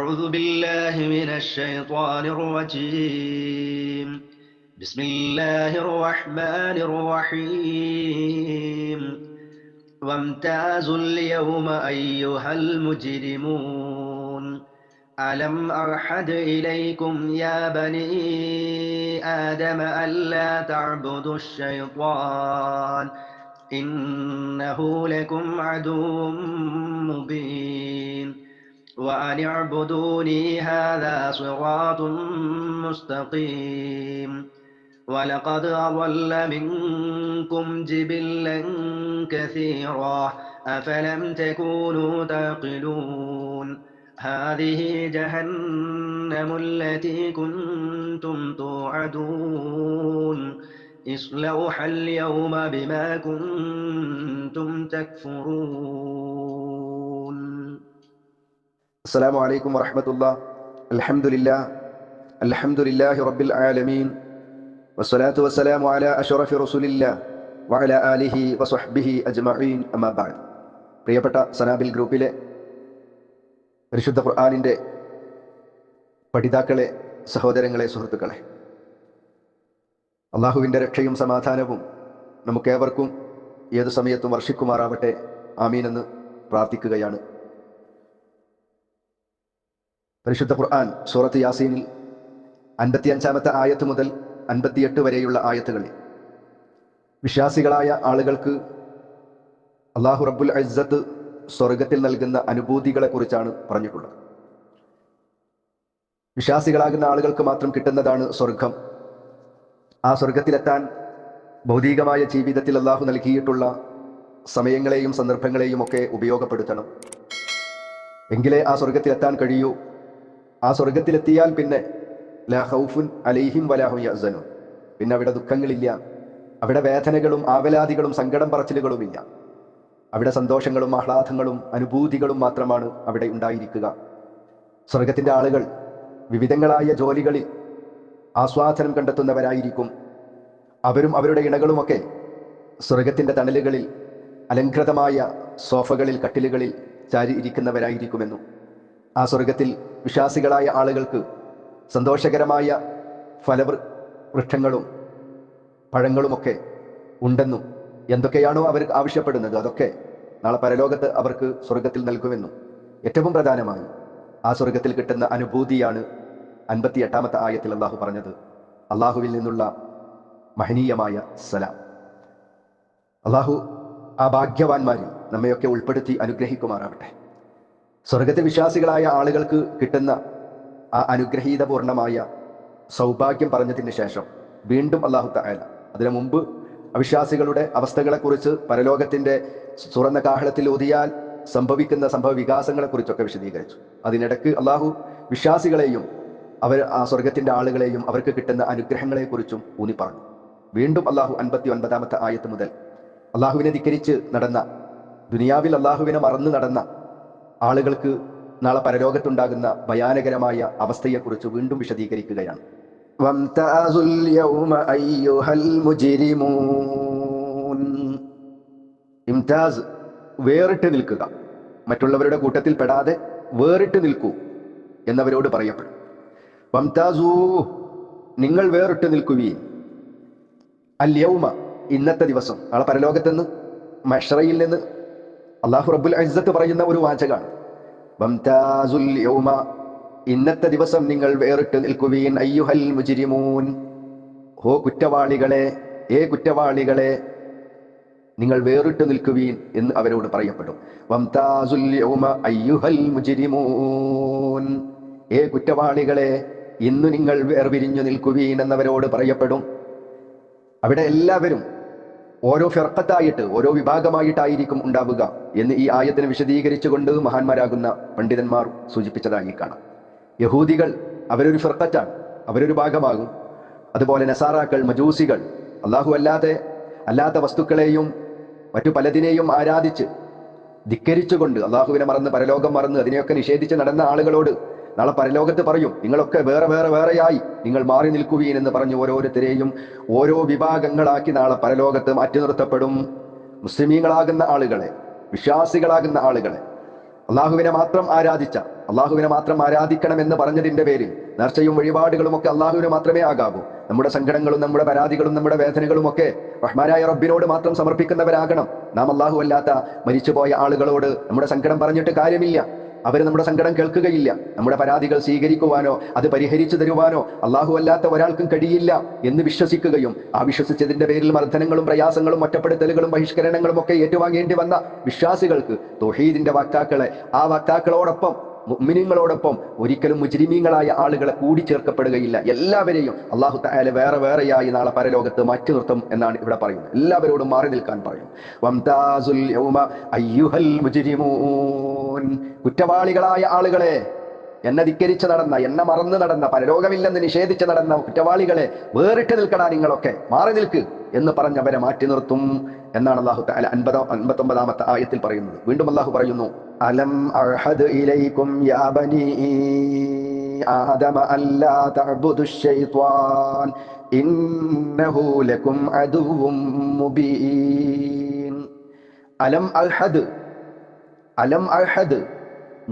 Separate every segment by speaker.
Speaker 1: أعوذ بالله من الشيطان الرجيم. بسم الله الرحمن الرحيم. وامتازوا اليوم أيها المجرمون. ألم أعهد إليكم يا بني آدم ألا تعبدوا الشيطان إنه لكم عدو مبين. وأن اعبدوني هذا صراط مستقيم. ولقد أضل منكم جبلا كثيرا أفلم تكونوا تعقلون. هذه جهنم التي كنتم توعدون. اصلوها اليوم بما كنتم تكفرون.
Speaker 2: السلام عليكم ورحمة الله. الحمد لله رب العالمين والصلاة والسلام على أشرف رسول الله وعلى آله وصحبه أجمعين أما بعد. പ്രിയപ്പെട്ട സനാബിൽ ഗ്രൂപ്പിലെ പരിശുദ്ധ ഖുർആനിൻ്റെ പഠിതാക്കളെ, സഹോദരങ്ങളെ, സുഹൃത്തുക്കളെ, അള്ളാഹുവിൻ്റെ രക്ഷയും സമാധാനവും നമുക്കേവർക്കും ഏതു സമയത്തും വർഷിക്കുമാറാവട്ടെ. ആമീനെന്ന് പ്രാർത്ഥിക്കുകയാണ്. പരിശുദ്ധ ഖുർആൻ സൂറത്ത് യാസീനിൽ 55-ാമത്തെ ആയത്ത് മുതൽ 58 വരെയുള്ള ആയത്തുകളിൽ വിശ്വാസികളായ ആളുകൾക്ക് അള്ളാഹു റബ്ബുൽ ഇസ്സത്ത് സ്വർഗത്തിൽ നൽകുന്ന അനുഭൂതികളെക്കുറിച്ചാണ് പറഞ്ഞിട്ടുള്ളത്. വിശ്വാസികളാകുന്ന ആളുകൾക്ക് മാത്രം കിട്ടുന്നതാണ് സ്വർഗം. ആ സ്വർഗത്തിലെത്താൻ ഭൗതികമായ ജീവിതത്തിൽ അള്ളാഹു നൽകിയിട്ടുള്ള സമയങ്ങളെയും സന്ദർഭങ്ങളെയും ഒക്കെ ഉപയോഗപ്പെടുത്തണം. എങ്കിലേ ആ സ്വർഗത്തിലെത്താൻ കഴിയൂ. ആ സ്വർഗത്തിലെത്തിയാൽ പിന്നെ ലാ ഖൗഫുൻ അലൈഹിം വലാ ഹും യഹ്സനൂൻ. പിന്നെ അവിടെ ദുഃഖങ്ങളില്ല, അവിടെ വേദനകളും ആവലാദികളും സങ്കടം പറച്ചിലുകളുമില്ല. അവിടെ സന്തോഷങ്ങളും ആഹ്ലാദങ്ങളും അനുഭൂതികളും മാത്രമാണ് അവിടെ ഉണ്ടായിരിക്കുക. സ്വർഗത്തിൻ്റെ ആളുകൾ വിവിധങ്ങളായ ജോലികളിൽ ആസ്വാദനം കണ്ടെത്തുന്നവരായിരിക്കും. അവരും അവരുടെ ഇണകളുമൊക്കെ സ്വർഗത്തിൻ്റെ തണലുകളിൽ അലങ്കൃതമായ സോഫകളിൽ, കട്ടിലുകളിൽ ചാരി ഇരിക്കുന്നവരായിരിക്കുമെന്നും ആ സ്വർഗത്തിൽ വിശ്വാസികളായ ആളുകൾക്ക് സന്തോഷകരമായ ഫലവൃക്ഷങ്ങളും പഴങ്ങളുമൊക്കെ ഉണ്ടെന്നും എന്തൊക്കെയാണോ അവർ ആവശ്യപ്പെടുന്നത് അതൊക്കെ നാളെ പരലോകത്ത് അവർക്ക് സ്വർഗത്തിൽ നൽകുമെന്നും ഏറ്റവും പ്രധാനമായി ആ സ്വർഗത്തിൽ കിട്ടുന്ന അനുഭൂതിയാണ് 58-ാമത്തെ ആയത്തിൽ അള്ളാഹു പറഞ്ഞത്. അള്ളാഹുവിൽ നിന്നുള്ള മഹനീയമായ സലാം. അള്ളാഹു ആ ഭാഗ്യവാന്മാരിൽ നമ്മയൊക്കെ ഉൾപ്പെടുത്തി അനുഗ്രഹിക്കുമാറാവട്ടെ. സ്വർഗത്തിൽ വിശ്വാസികളായ ആളുകൾക്ക് കിട്ടുന്ന ആ അനുഗ്രഹീതപൂർണമായ സൗഭാഗ്യം പറഞ്ഞതിന് ശേഷം വീണ്ടും അല്ലാഹു തആല അതിനു മുമ്പ് അവിശ്വാസികളുടെ അവസ്ഥകളെക്കുറിച്ച്, പരലോകത്തിൻ്റെ തുറന്ന കാഹളത്തിൽ ഊതിയാൽ സംഭവിക്കുന്ന സംഭവ വികാസങ്ങളെക്കുറിച്ചൊക്കെ വിശദീകരിച്ചു. അതിനിടയ്ക്ക് അള്ളാഹു വിശ്വാസികളെയും ആ സ്വർഗത്തിൻ്റെ ആളുകളെയും അവർക്ക് കിട്ടുന്ന അനുഗ്രഹങ്ങളെക്കുറിച്ചും ഊന്നി പറഞ്ഞു. വീണ്ടും അള്ളാഹു 59-ാമത്തെ ആയത്ത് മുതൽ അള്ളാഹുവിനെ ധിക്കരിച്ച് നടന്ന, ദുനിയാവിൽ അള്ളാഹുവിനെ മറന്നു നടന്ന ആളുകൾക്ക് നാളെ പരലോകത്തുണ്ടാകുന്ന ഭയാനകരമായ അവസ്ഥയെക്കുറിച്ച് വീണ്ടും വിശദീകരിക്കുകയാണ്. വംതാസുൽ യൗമ അയ്യുഹൽ മുജ്രിമൂൻ. ഇംതാസ്, വേറിട്ട് നിൽക്കുക, മറ്റുള്ളവരുടെ കൂട്ടത്തിൽ പെടാതെ വേറിട്ട് നിൽക്കൂ എന്നവരോട് പറയപ്പെടും. വംതാസൂ, നിങ്ങൾ വേറിട്ട് നിൽക്കുകയും, അൽ യൗമ, ഇന്നത്തെ ദിവസം, നാളെ പരലോകത്തെന്ന് മഹ്ശറയിൽ നിന്ന് അല്ലാഹു റബ്ബുൽ ഇസ്സത്ത് പറയുന്ന ഒരു വാചകമാണ്. വംതാസുൽ യൗമ, ഇന്നത്തെ ദിവസം നിങ്ങൾ വേറിട്ട് നിൽക്കുവീൻ. അയ്യുഹൽ മുജ്രിമൂൻ, ഹോ കുറ്റവാളികളെ, കുറ്റവാളികളെ, നിങ്ങൾ വേറിട്ട് നിൽക്കുവീൻ എന്ന് അവരോട് പറയപ്പെടും. വംതാസുൽ യൗമ അയ്യുഹൽ മുജ്രിമൂൻ, കുറ്റവാളികളെ, ഇന്ന് നിങ്ങൾ വേർപിരിഞ്ഞു നിൽക്കുവീൻ എന്നവരോട് പറയപ്പെടും. അവിടെ എല്ലാവരും ഓരോ ഫിർഖത്തായിട്ട്, ഓരോ വിഭാഗമായിട്ടായിരിക്കും ഉണ്ടാവുക എന്ന് ഈ ആയത്തിനെ വിശദീകരിച്ചുകൊണ്ട് മഹാന്മാരാകുന്ന പണ്ഡിതന്മാർ സൂചിപ്പിച്ചതായി കാണാം. യഹൂദികൾ അവരൊരു ഫിർഖത്താണ്, അവരൊരു ഭാഗമാകും. അതുപോലെ നസാറാക്കൾ, മജൂസികൾ, അല്ലാഹു അല്ലാത്ത വസ്തുക്കളെയും മറ്റു പലതിനെയും ആരാധിച്ച് ധിക്കരിച്ചുകൊണ്ട് അള്ളാഹുവിനെ മറന്ന്, പരലോകം മറന്ന്, അതിനെയൊക്കെ നിഷേധിച്ച് നടന്ന ആളുകളോട് നാളെ പരലോകത്ത് പറയും, നിങ്ങളൊക്കെ വേറെയായി നിങ്ങൾ മാറി നിൽക്കുവീൻ എന്ന് പറഞ്ഞ് ഓരോരുത്തരെയും ഓരോ വിഭാഗങ്ങളാക്കി നാളെ പരലോകത്ത് മാറ്റി നിർത്തപ്പെടും. മുസ്ലിമീങ്ങളാകുന്ന ആളുകളെ, വിശ്വാസികളാകുന്ന ആളുകളെ അള്ളാഹുവിനെ മാത്രം ആരാധിക്കണമെന്ന് പറഞ്ഞതിന്റെ പേരിൽ നേർച്ചയും വഴിപാടുകളും ഒക്കെ അള്ളാഹുവിന് മാത്രമേ ആകാവൂ. നമ്മുടെ സങ്കടങ്ങളും നമ്മുടെ പരാതികളും നമ്മുടെ വേദനകളും ഒക്കെ റഹ്മാനായ റബ്ബിനോട് മാത്രം സമർപ്പിക്കുന്നവരാകണം നാം. അള്ളാഹു അല്ലാത്ത മരിച്ചുപോയ ആളുകളോട് നമ്മുടെ സങ്കടം പറഞ്ഞിട്ട് കാര്യമില്ല. അവർ നമ്മുടെ സങ്കടം കേൾക്കുകയില്ല. നമ്മുടെ പരാതികൾ സ്വീകരിക്കുവാനോ അത് പരിഹരിച്ചു തരുവാനോ അള്ളാഹു അല്ലാത്ത ഒരാൾക്കും കഴിയില്ല എന്ന് വിശ്വസിക്കുകയും ആ വിശ്വസിച്ചതിന്റെ പേരിൽ മർദ്ദനങ്ങളും പ്രയാസങ്ങളും ഒറ്റപ്പെടുത്തലുകളും ബഹിഷ്കരണങ്ങളും ഒക്കെ ഏറ്റുവാങ്ങേണ്ടി വന്ന വിശ്വാസികൾക്ക് തൗഹീദിന്റെ ആ വക്താക്കളോടൊപ്പം മുഅ്മിനീങ്ങളോടൊപ്പം ഒരിക്കലും മുജ്രിമീങ്ങളായ ആളുകളെ കൂടിച്ചേർക്കപ്പെടുകയില്ല. എല്ലാവരെയും അല്ലാഹു തആല വേറെ വേറെയായി നാളെ പരലോകത്ത് മാറ്റി നിർത്തും എന്നാണ് ഇവിടെ പറയുന്നത്. എല്ലാവരോടും മാറി നിൽക്കാൻ പറയും. വംതാസുൽ യൗമ അയ്യുഹൽ മുജ്രിമൂൻ, കുറ്റവാളികളായ ആളുകളെ, എന്നെ ധിക്കരിച്ച് നടന്ന, എന്നെ മറന്നു നടന്ന, പരലോകമില്ലെന്ന് നിഷേധിച്ച് നടന്ന കുറ്റവാളികളെ വേറിട്ട് നിൽക്കടാ, നിങ്ങളൊക്കെ മാറി നിൽക്ക് എന്ന് പറഞ്ഞവരെ മാറ്റി നിർത്തും എന്നാണ് അല്ലാഹു തആല 59-ാമത്തെ ആയത്തിൽ പറയുന്നത്. വീണ്ടും അല്ലാഹു പറയുന്നു, അലം അർഹദ് ഇലൈക്കും യാ ബനീ ആദമ അല്ലാ തഅബുദുശ് ശൈത്വാൻ ഇന്നഹു ലക്കും അദുവ്വും മുബീൻ. അലം അർഹദ്,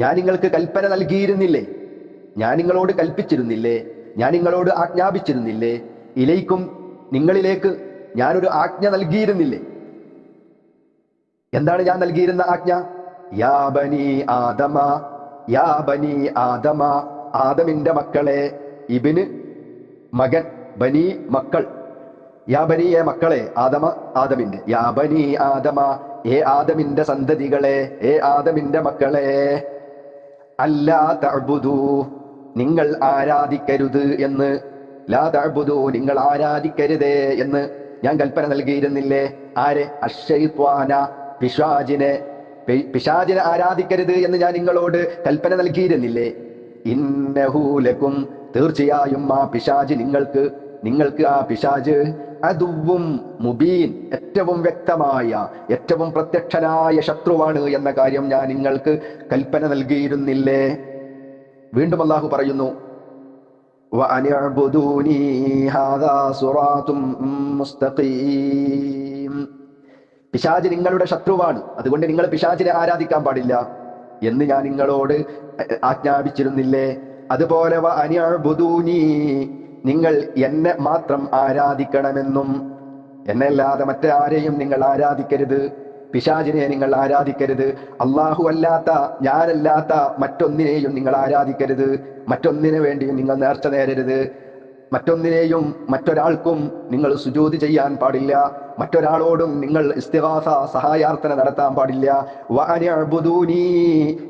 Speaker 2: ഞാൻ നിങ്ങൾക്ക് കൽപ്പന നൽകിയിരുന്നില്ലേ, ഞാൻ നിങ്ങളോട് കൽപ്പിച്ചിരുന്നില്ലേ, ഞാൻ നിങ്ങളോട് ആജ്ഞാപിച്ചിരുന്നില്ലേ, ഇലൈക്കും നിങ്ങളിലേക്ക് ഞാനൊരു ആജ്ഞ നൽകിയിരുന്നില്ലേ. എന്താണ് ഞാൻ നൽകിയിരുന്ന ആജ്ഞ? യാ ബനി ആദമ, ആദമിന്റെ മക്കളെ, ഇബ്ന് മകൻ, ബനി മക്കൾ, യാ ബനിയെ മക്കളെ, ആദമിന്റെ, യാ ബനി ആദമ, ഏ ആദമിന്റെ സന്തതികളെ, ഏ ആദമിന്റെ മക്കളെ, അല്ലാ തഅബുദു, നിങ്ങൾ ആരാധിക്കരുത് എന്ന്, ലാ തഅബുദു, നിങ്ങൾ ആരാധിക്കരുതേ എന്ന് ഞാൻ കൽപ്പന നൽകിയിരുന്നില്ലേ. ആരെ? അശ്ശൈത്വാന, പിശാചിനെ ആരാധിക്കരുത് എന്ന് ഞാൻ നിങ്ങളോട് കൽപ്പന നൽകിയിരുന്നില്ലേ. ഇന്നഹു ലക്കും, തീർച്ചയായും ആ പിശാച് നിങ്ങൾക്ക് ആ പിശാച് അദുവ്വും മുബീൻ, ഏറ്റവും വ്യക്തമായ, ഏറ്റവും പ്രത്യക്ഷനായ ശത്രുവാണ് എന്ന കാര്യം ഞാൻ നിങ്ങൾക്ക് കൽപ്പന നൽകിയിരുന്നില്ലേ. വീണ്ടും അല്ലാഹു പറയുന്നു, വഅനിഅ്ബുദൂനി ഹാദാ സിറാത്തും മുസ്തഖീം, പിശാച് നിങ്ങളുടെ ശത്രുവാണ്, അതുകൊണ്ട് നിങ്ങൾ പിശാചിനെ ആരാധിക്കാൻ പാടില്ല എന്ന് ഞാൻ നിങ്ങളോട് ആജ്ഞാപിച്ചിരുന്നില്ലേ. അതുപോലെ വഅനിഅ്ബുദൂനി, നിങ്ങൾ എന്നെ മാത്രം ആരാധിക്കണമെന്നും, എന്നല്ലാതെ മറ്റാരെയും നിങ്ങൾ ആരാധിക്കരുത്, പിശാചിനെ നിങ്ങൾ ആരാധിക്കരുത്, അല്ലാഹു അല്ലാത്ത, ഞാനല്ലാത്ത മറ്റൊന്നിനെയും നിങ്ങൾ ആരാധിക്കരുത്, മറ്റൊന്നിനു വേണ്ടിയും നിങ്ങൾ നേർച്ച നേരരുത്, മറ്റൊന്നിനെയും മറ്റൊരാൾക്കും നിങ്ങൾ സുജൂദ് ചെയ്യാൻ പാടില്ല, മറ്റൊരാളോടും നിങ്ങൾ ഇസ്തിഗാസ, സഹായാർത്ഥന നടത്താൻ പാടില്ല. വഅനിഅ്ബുദൂനി,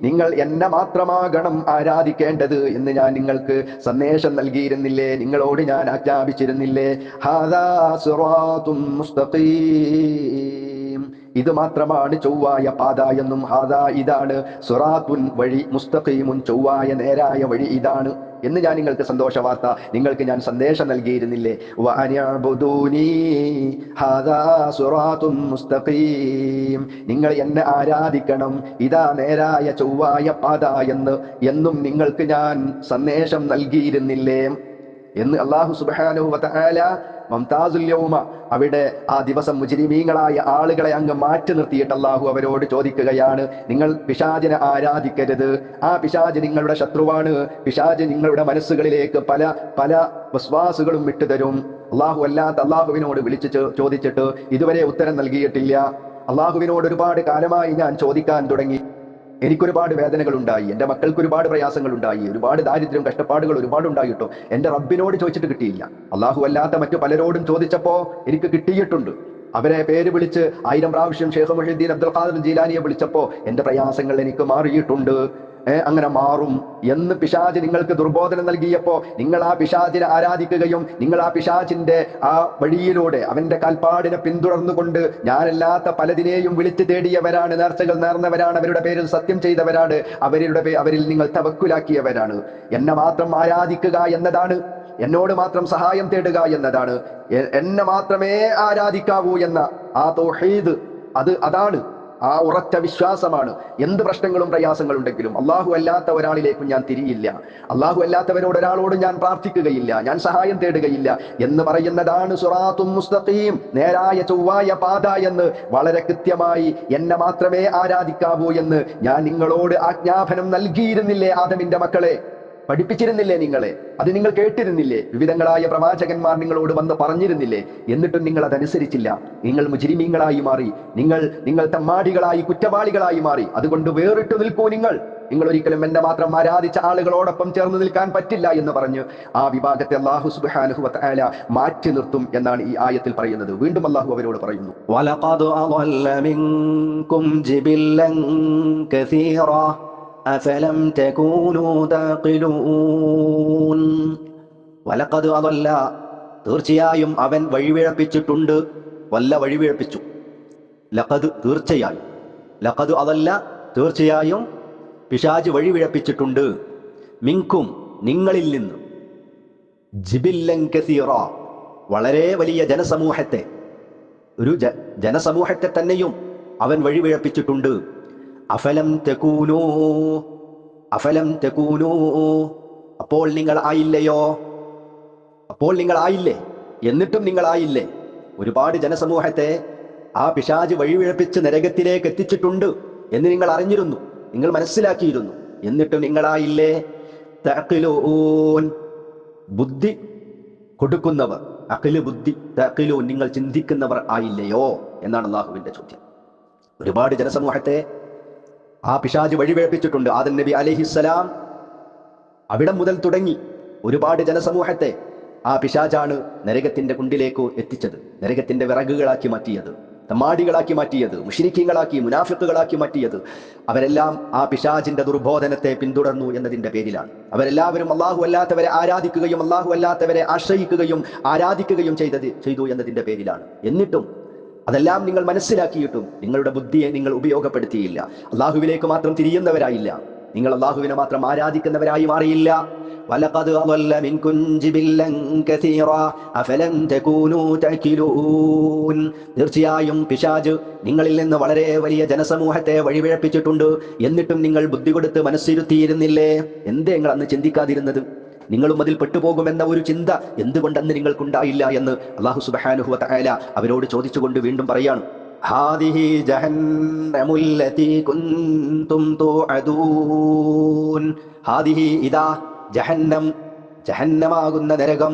Speaker 2: നിങ്ങൾ എന്നെ മാത്രമാകണം ആരാധിക്കേണ്ടത് എന്ന് ഞാൻ നിങ്ങൾക്ക് സന്ദേശം നൽകിയിരുന്നില്ലേ, നിങ്ങളോട് ഞാൻ ആജ്ഞാപിച്ചിരുന്നില്ലേ. ഹാദാ സിറാത്തും മുസ്തഖീം, ഇത് മാത്രമാണ് ചൊവ്വായ പാത എന്നും, ഹാദാ ഇതാണ്, സിറാത്തുൻ വഴി, മുസ്തഖീമുൻ ചൊവ്വായ നേരായ വഴി ഇതാണ് എന്ന് ഞാൻ നിങ്ങൾക്ക് സന്തോഷ വാർത്ത, നിങ്ങൾക്ക് ഞാൻ സന്ദേശം നൽകിയിരുന്നില്ലേ. വഅനിഅ്ബുദൂനി ഹാദാ സിറാത്തുൻ മുസ്തഖീം, നിങ്ങൾ എന്നെ ആരാധിക്കണം, ഇതാ നേരായ ചൊവ്വായ പാത എന്നും നിങ്ങൾക്ക് ഞാൻ സന്ദേശം നൽകിയിരുന്നില്ലേ എന്ന് അല്ലാഹു സുബ്ഹാനഹു വ തആല മംതാസുൽ യൗമ, അവിടെ ആ ദിവസം മുജ്രിമീങ്ങളായ ആളുകളെ അങ്ങ് മാറ്റി നിർത്തിയിട്ട് അല്ലാഹു അവരോട് ചോദിക്കുകയാണ്, നിങ്ങൾ പിശാചിനെ ആരാധിക്കരുത്, ആ പിശാച് നിങ്ങളുടെ ശത്രുവാണ്, പിശാച് നിങ്ങളുടെ മനസ്സുകളിലേക്ക് പല പല വസ്വാസുകളും വിട്ടുതരും. അല്ലാഹു അല്ലാത്ത അല്ലാഹുവിനോട് വിളിച്ച് ചോദിച്ചിട്ട് ഇതുവരെ ഉത്തരം നൽകിയിട്ടില്ല. അല്ലാഹുവിനോട് ഒരുപാട് കാലമായി ഞാൻ ചോദിക്കാൻ തുടങ്ങി, എനിക്കൊരുപാട് വേദനകൾ ഉണ്ടായി, എൻ്റെ മക്കൾക്ക് ഒരുപാട് പ്രയാസങ്ങൾ ഉണ്ടായി, ഒരുപാട് ദാരിദ്ര്യം, കഷ്ടപ്പാടുകൾ ഒരുപാട് ഉണ്ടായിട്ടോ എൻ്റെ റബ്ബിനോട് ചോദിച്ചിട്ട് കിട്ടിയില്ല. അല്ലാഹു അല്ലാത്ത മറ്റു പലരോടും ചോദിച്ചപ്പോ എനിക്ക് കിട്ടിയിട്ടുണ്ട്. അവരെ പേര് വിളിച്ച് 1000 പ്രാവശ്യം ഷെയ്ഖ് മുഹ്യിദ്ദീൻ അബ്ദുൽ ഖാദിർ ജീലാനിയെ വിളിച്ചപ്പോ എൻ്റെ പ്രയാസങ്ങൾ എനിക്ക് മാറിയിട്ടുണ്ട്, അങ്ങനെ മാറും എന്ന് പിശാച് നിങ്ങൾക്ക് ദുർബോധനം നൽകിയപ്പോ നിങ്ങൾ ആ പിശാചിനെ ആരാധിക്കുകയും നിങ്ങൾ ആ പിശാചിന്റെ ആ വഴിയിലൂടെ അവന്റെ കാൽപ്പാടിനെ പിന്തുടർന്നുകൊണ്ട് ഞാനല്ലാത്ത പലതിനെയും വിളിച്ചു തേടിയവരാണ്, നേർച്ചകൾ നേർന്നവരാണ്, അവരുടെ പേരിൽ സത്യം ചെയ്തവരാണ്, അവരിൽ നിങ്ങൾ തവക്കുലാക്കിയവരാണ്. എന്നെ മാത്രം ആരാധിക്കുക എന്നതാണ്, എന്നോട് മാത്രം സഹായം തേടുക എന്നതാണ്, എന്നെ മാത്രമേ ആരാധിക്കാവൂ എന്ന ആ തൗഹീദ്, അതാണ് ആ ഉറച്ച വിശ്വാസമാണ്. എന്ത് പ്രശ്നങ്ങളും പ്രയാസങ്ങളുണ്ടെങ്കിലും അള്ളാഹു അല്ലാത്ത ഒരാളിലേക്കും ഞാൻ തിരിയില്ല, അള്ളാഹു അല്ലാത്തവരോട് ഒരാളോട് ഞാൻ പ്രാർത്ഥിക്കുകയില്ല, ഞാൻ സഹായം തേടുകയില്ല എന്ന് പറയുന്നതാണ് സിറാത്തും മുസ്തഖീം, നേരായ ചൊവ്വായ പാത എന്ന്. വളരെ കൃത്യമായി എന്നെ മാത്രമേ ആരാധിക്കാവൂ എന്ന് ഞാൻ നിങ്ങളോട് ആജ്ഞാപനം നൽകിയിരുന്നില്ലേ ആദമിന്റെ മക്കളെ? പഠിപ്പിച്ചിരുന്നില്ലേ നിങ്ങളെ? അത് നിങ്ങൾ കേട്ടിരുന്നില്ലേ? വിവിധങ്ങളായ പ്രവാചകന്മാർ നിങ്ങളോട് വന്ന് പറഞ്ഞിരുന്നില്ലേ? എന്നിട്ടും നിങ്ങൾ അതനുസരിച്ചില്ല. നിങ്ങൾ മുജ്രിമീങ്ങളായി മാറി, നിങ്ങൾ തമ്മാടികളായി, കുറ്റവാളികളായി മാറി. അതുകൊണ്ട് വേറിട്ട് നിൽക്കൂ. നിങ്ങൾ ഒരിക്കലും എന്നെ മാത്രം ആരാധിച്ച ആളുകളോടൊപ്പം ചേർന്ന് നിൽക്കാൻ പറ്റില്ല എന്ന് പറഞ്ഞ് ആ വിഭാഗത്തെ അല്ലാഹു സുബ്ഹാനഹു വ തആല മാറ്റി നിർത്തും എന്നാണ് ഈ ആയത്തിൽ പറയുന്നത്. വീണ്ടും അല്ലാഹു അവരോട് പറയുന്നു,
Speaker 1: വലഖദ് അളല്ല മിൻകും ജിബില്ലൻ കസീറാ അഫലം തകൂനൂ തഖിലൂൻ. വലഖദ് അളല്ല, തീർച്ചയായും അവൻ വഴിപിഴപ്പിച്ചിട്ടുണ്ട്. വല്ല വഴിപിഴപ്പിച്ചു. ലഖദ് തീർച്ചയായും, ലഖദ് അളല്ല തീർച്ചയായും പിശാച് വഴിപിഴപ്പിച്ചിട്ടുണ്ട്. മിൻകും നിങ്ങളിൽ നിന്ന്, ജിബില്ലൻ കസീറ വളരെ വലിയ ജനസമൂഹത്തെ, ഒരു ജനസമൂഹത്തെ തന്നെയും അവൻ വഴിപിഴപ്പിച്ചിട്ടുണ്ട്. അഫലം തകൂനൂ, അഫലം തകൂനൂ, അപ്പോൾ നിങ്ങൾ ആയില്ലയോ? അപ്പോൾ നിങ്ങൾ ആയില്ലേ? എന്നിട്ടും നിങ്ങൾ ആയില്ലേ? ഒരുപാട് ജനസമൂഹത്തെ ആ പിശാച് വഴിപിഴപ്പിച്ച് നരകത്തിലേക്ക് എത്തിച്ചിട്ടുണ്ട് എന്ന് നിങ്ങൾ അറിഞ്ഞിരുന്നു, നിങ്ങൾ മനസ്സിലാക്കിയിരുന്നു. എന്നിട്ടും നിങ്ങളായില്ലേ? തഖിലൂൻ, ബുദ്ധി കൊടുക്കുന്നവർ, അഖില് ബുദ്ധി, തഖിലൂൻ നിങ്ങൾ ചിന്തിക്കുന്നവർ ആയില്ലയോ എന്നാണ് അല്ലാഹുവിന്റെ ചോദ്യം. ഒരുപാട് ജനസമൂഹത്തെ ആ പിശാച് വഴിപിഴപ്പിച്ചിട്ടുണ്ട്. ആദം നബി അലൈഹിസ്സലാം അവിടം മുതൽ തുടങ്ങി ഒരുപാട് ജനസമൂഹത്തെ ആ പിശാചാണ് നരകത്തിന്റെ കുണ്ടിലേക്ക് എത്തിച്ചത്, നരകത്തിന്റെ വിറകുകളാക്കി മാറ്റിയത്, തമ്മാടികളാക്കി മാറ്റിയത്, മുശ്രിക്കീങ്ങളാക്കി, മുനാഫിക്കുകളാക്കി മാറ്റിയത്. അവരെല്ലാം ആ പിശാചിന്റെ ദുർബോധനത്തെ പിന്തുടർന്നു എന്നതിന്റെ പേരിലാണ്. അവരെല്ലാവരും അല്ലാഹു അല്ലാത്തവരെ ആരാധിക്കുകയും അല്ലാഹു അല്ലാത്തവരെ ആശ്രയിക്കുകയും ആരാധിക്കുകയും ചെയ്തു എന്നതിന്റെ പേരിലാണ്. എന്നിട്ടും അതെല്ലാം നിങ്ങൾ മനസ്സിലാക്കിയിട്ടും നിങ്ങളുടെ ബുദ്ധിയെ നിങ്ങൾ ഉപയോഗപ്പെടുത്തിയില്ല. അള്ളാഹുവിലേക്ക് മാത്രം തിരിയുന്നവരായില്ല, നിങ്ങൾ അള്ളാഹുവിനെ മാത്രം ആരാധിക്കുന്നവരായി മാറിയില്ല. വലഖദ് അളല്ല മിൻകും ജിബില്ലൻ കസീറാ അഫലം തകൂനൂ തഅകിലൂൻ. തീർച്ചയായും പിശാച് നിങ്ങളിൽ നിന്ന് വളരെ വലിയ ജനസമൂഹത്തെ വഴിപിഴപ്പിച്ചിട്ടുണ്ട്. എന്നിട്ടും നിങ്ങൾ ബുദ്ധി കൊടുത്ത് മനസ്സിരുത്തിയിരുന്നില്ലേ? എന്തേ നിങ്ങൾ അന്ന് ചിന്തിക്കാതിരുന്നത്? നിങ്ങളും അതിൽ പെട്ടുപോകുമെന്ന ഒരു ചിന്ത എന്തുകൊണ്ടെന്ന് നിങ്ങൾക്കുണ്ടായില്ല എന്ന് അല്ലാഹു സുബ്ഹാനഹു വ തആല അവരോട് ചോദിച്ചുകൊണ്ട് വീണ്ടും പറയാണ്, ഹാദിഹി ജഹന്നമുല്ലതി കുൻതും തുഅദൂൻ. ഹാദിഹി ഇദാ ജഹന്നം, ജഹന്നമാകുന്ന നരകം,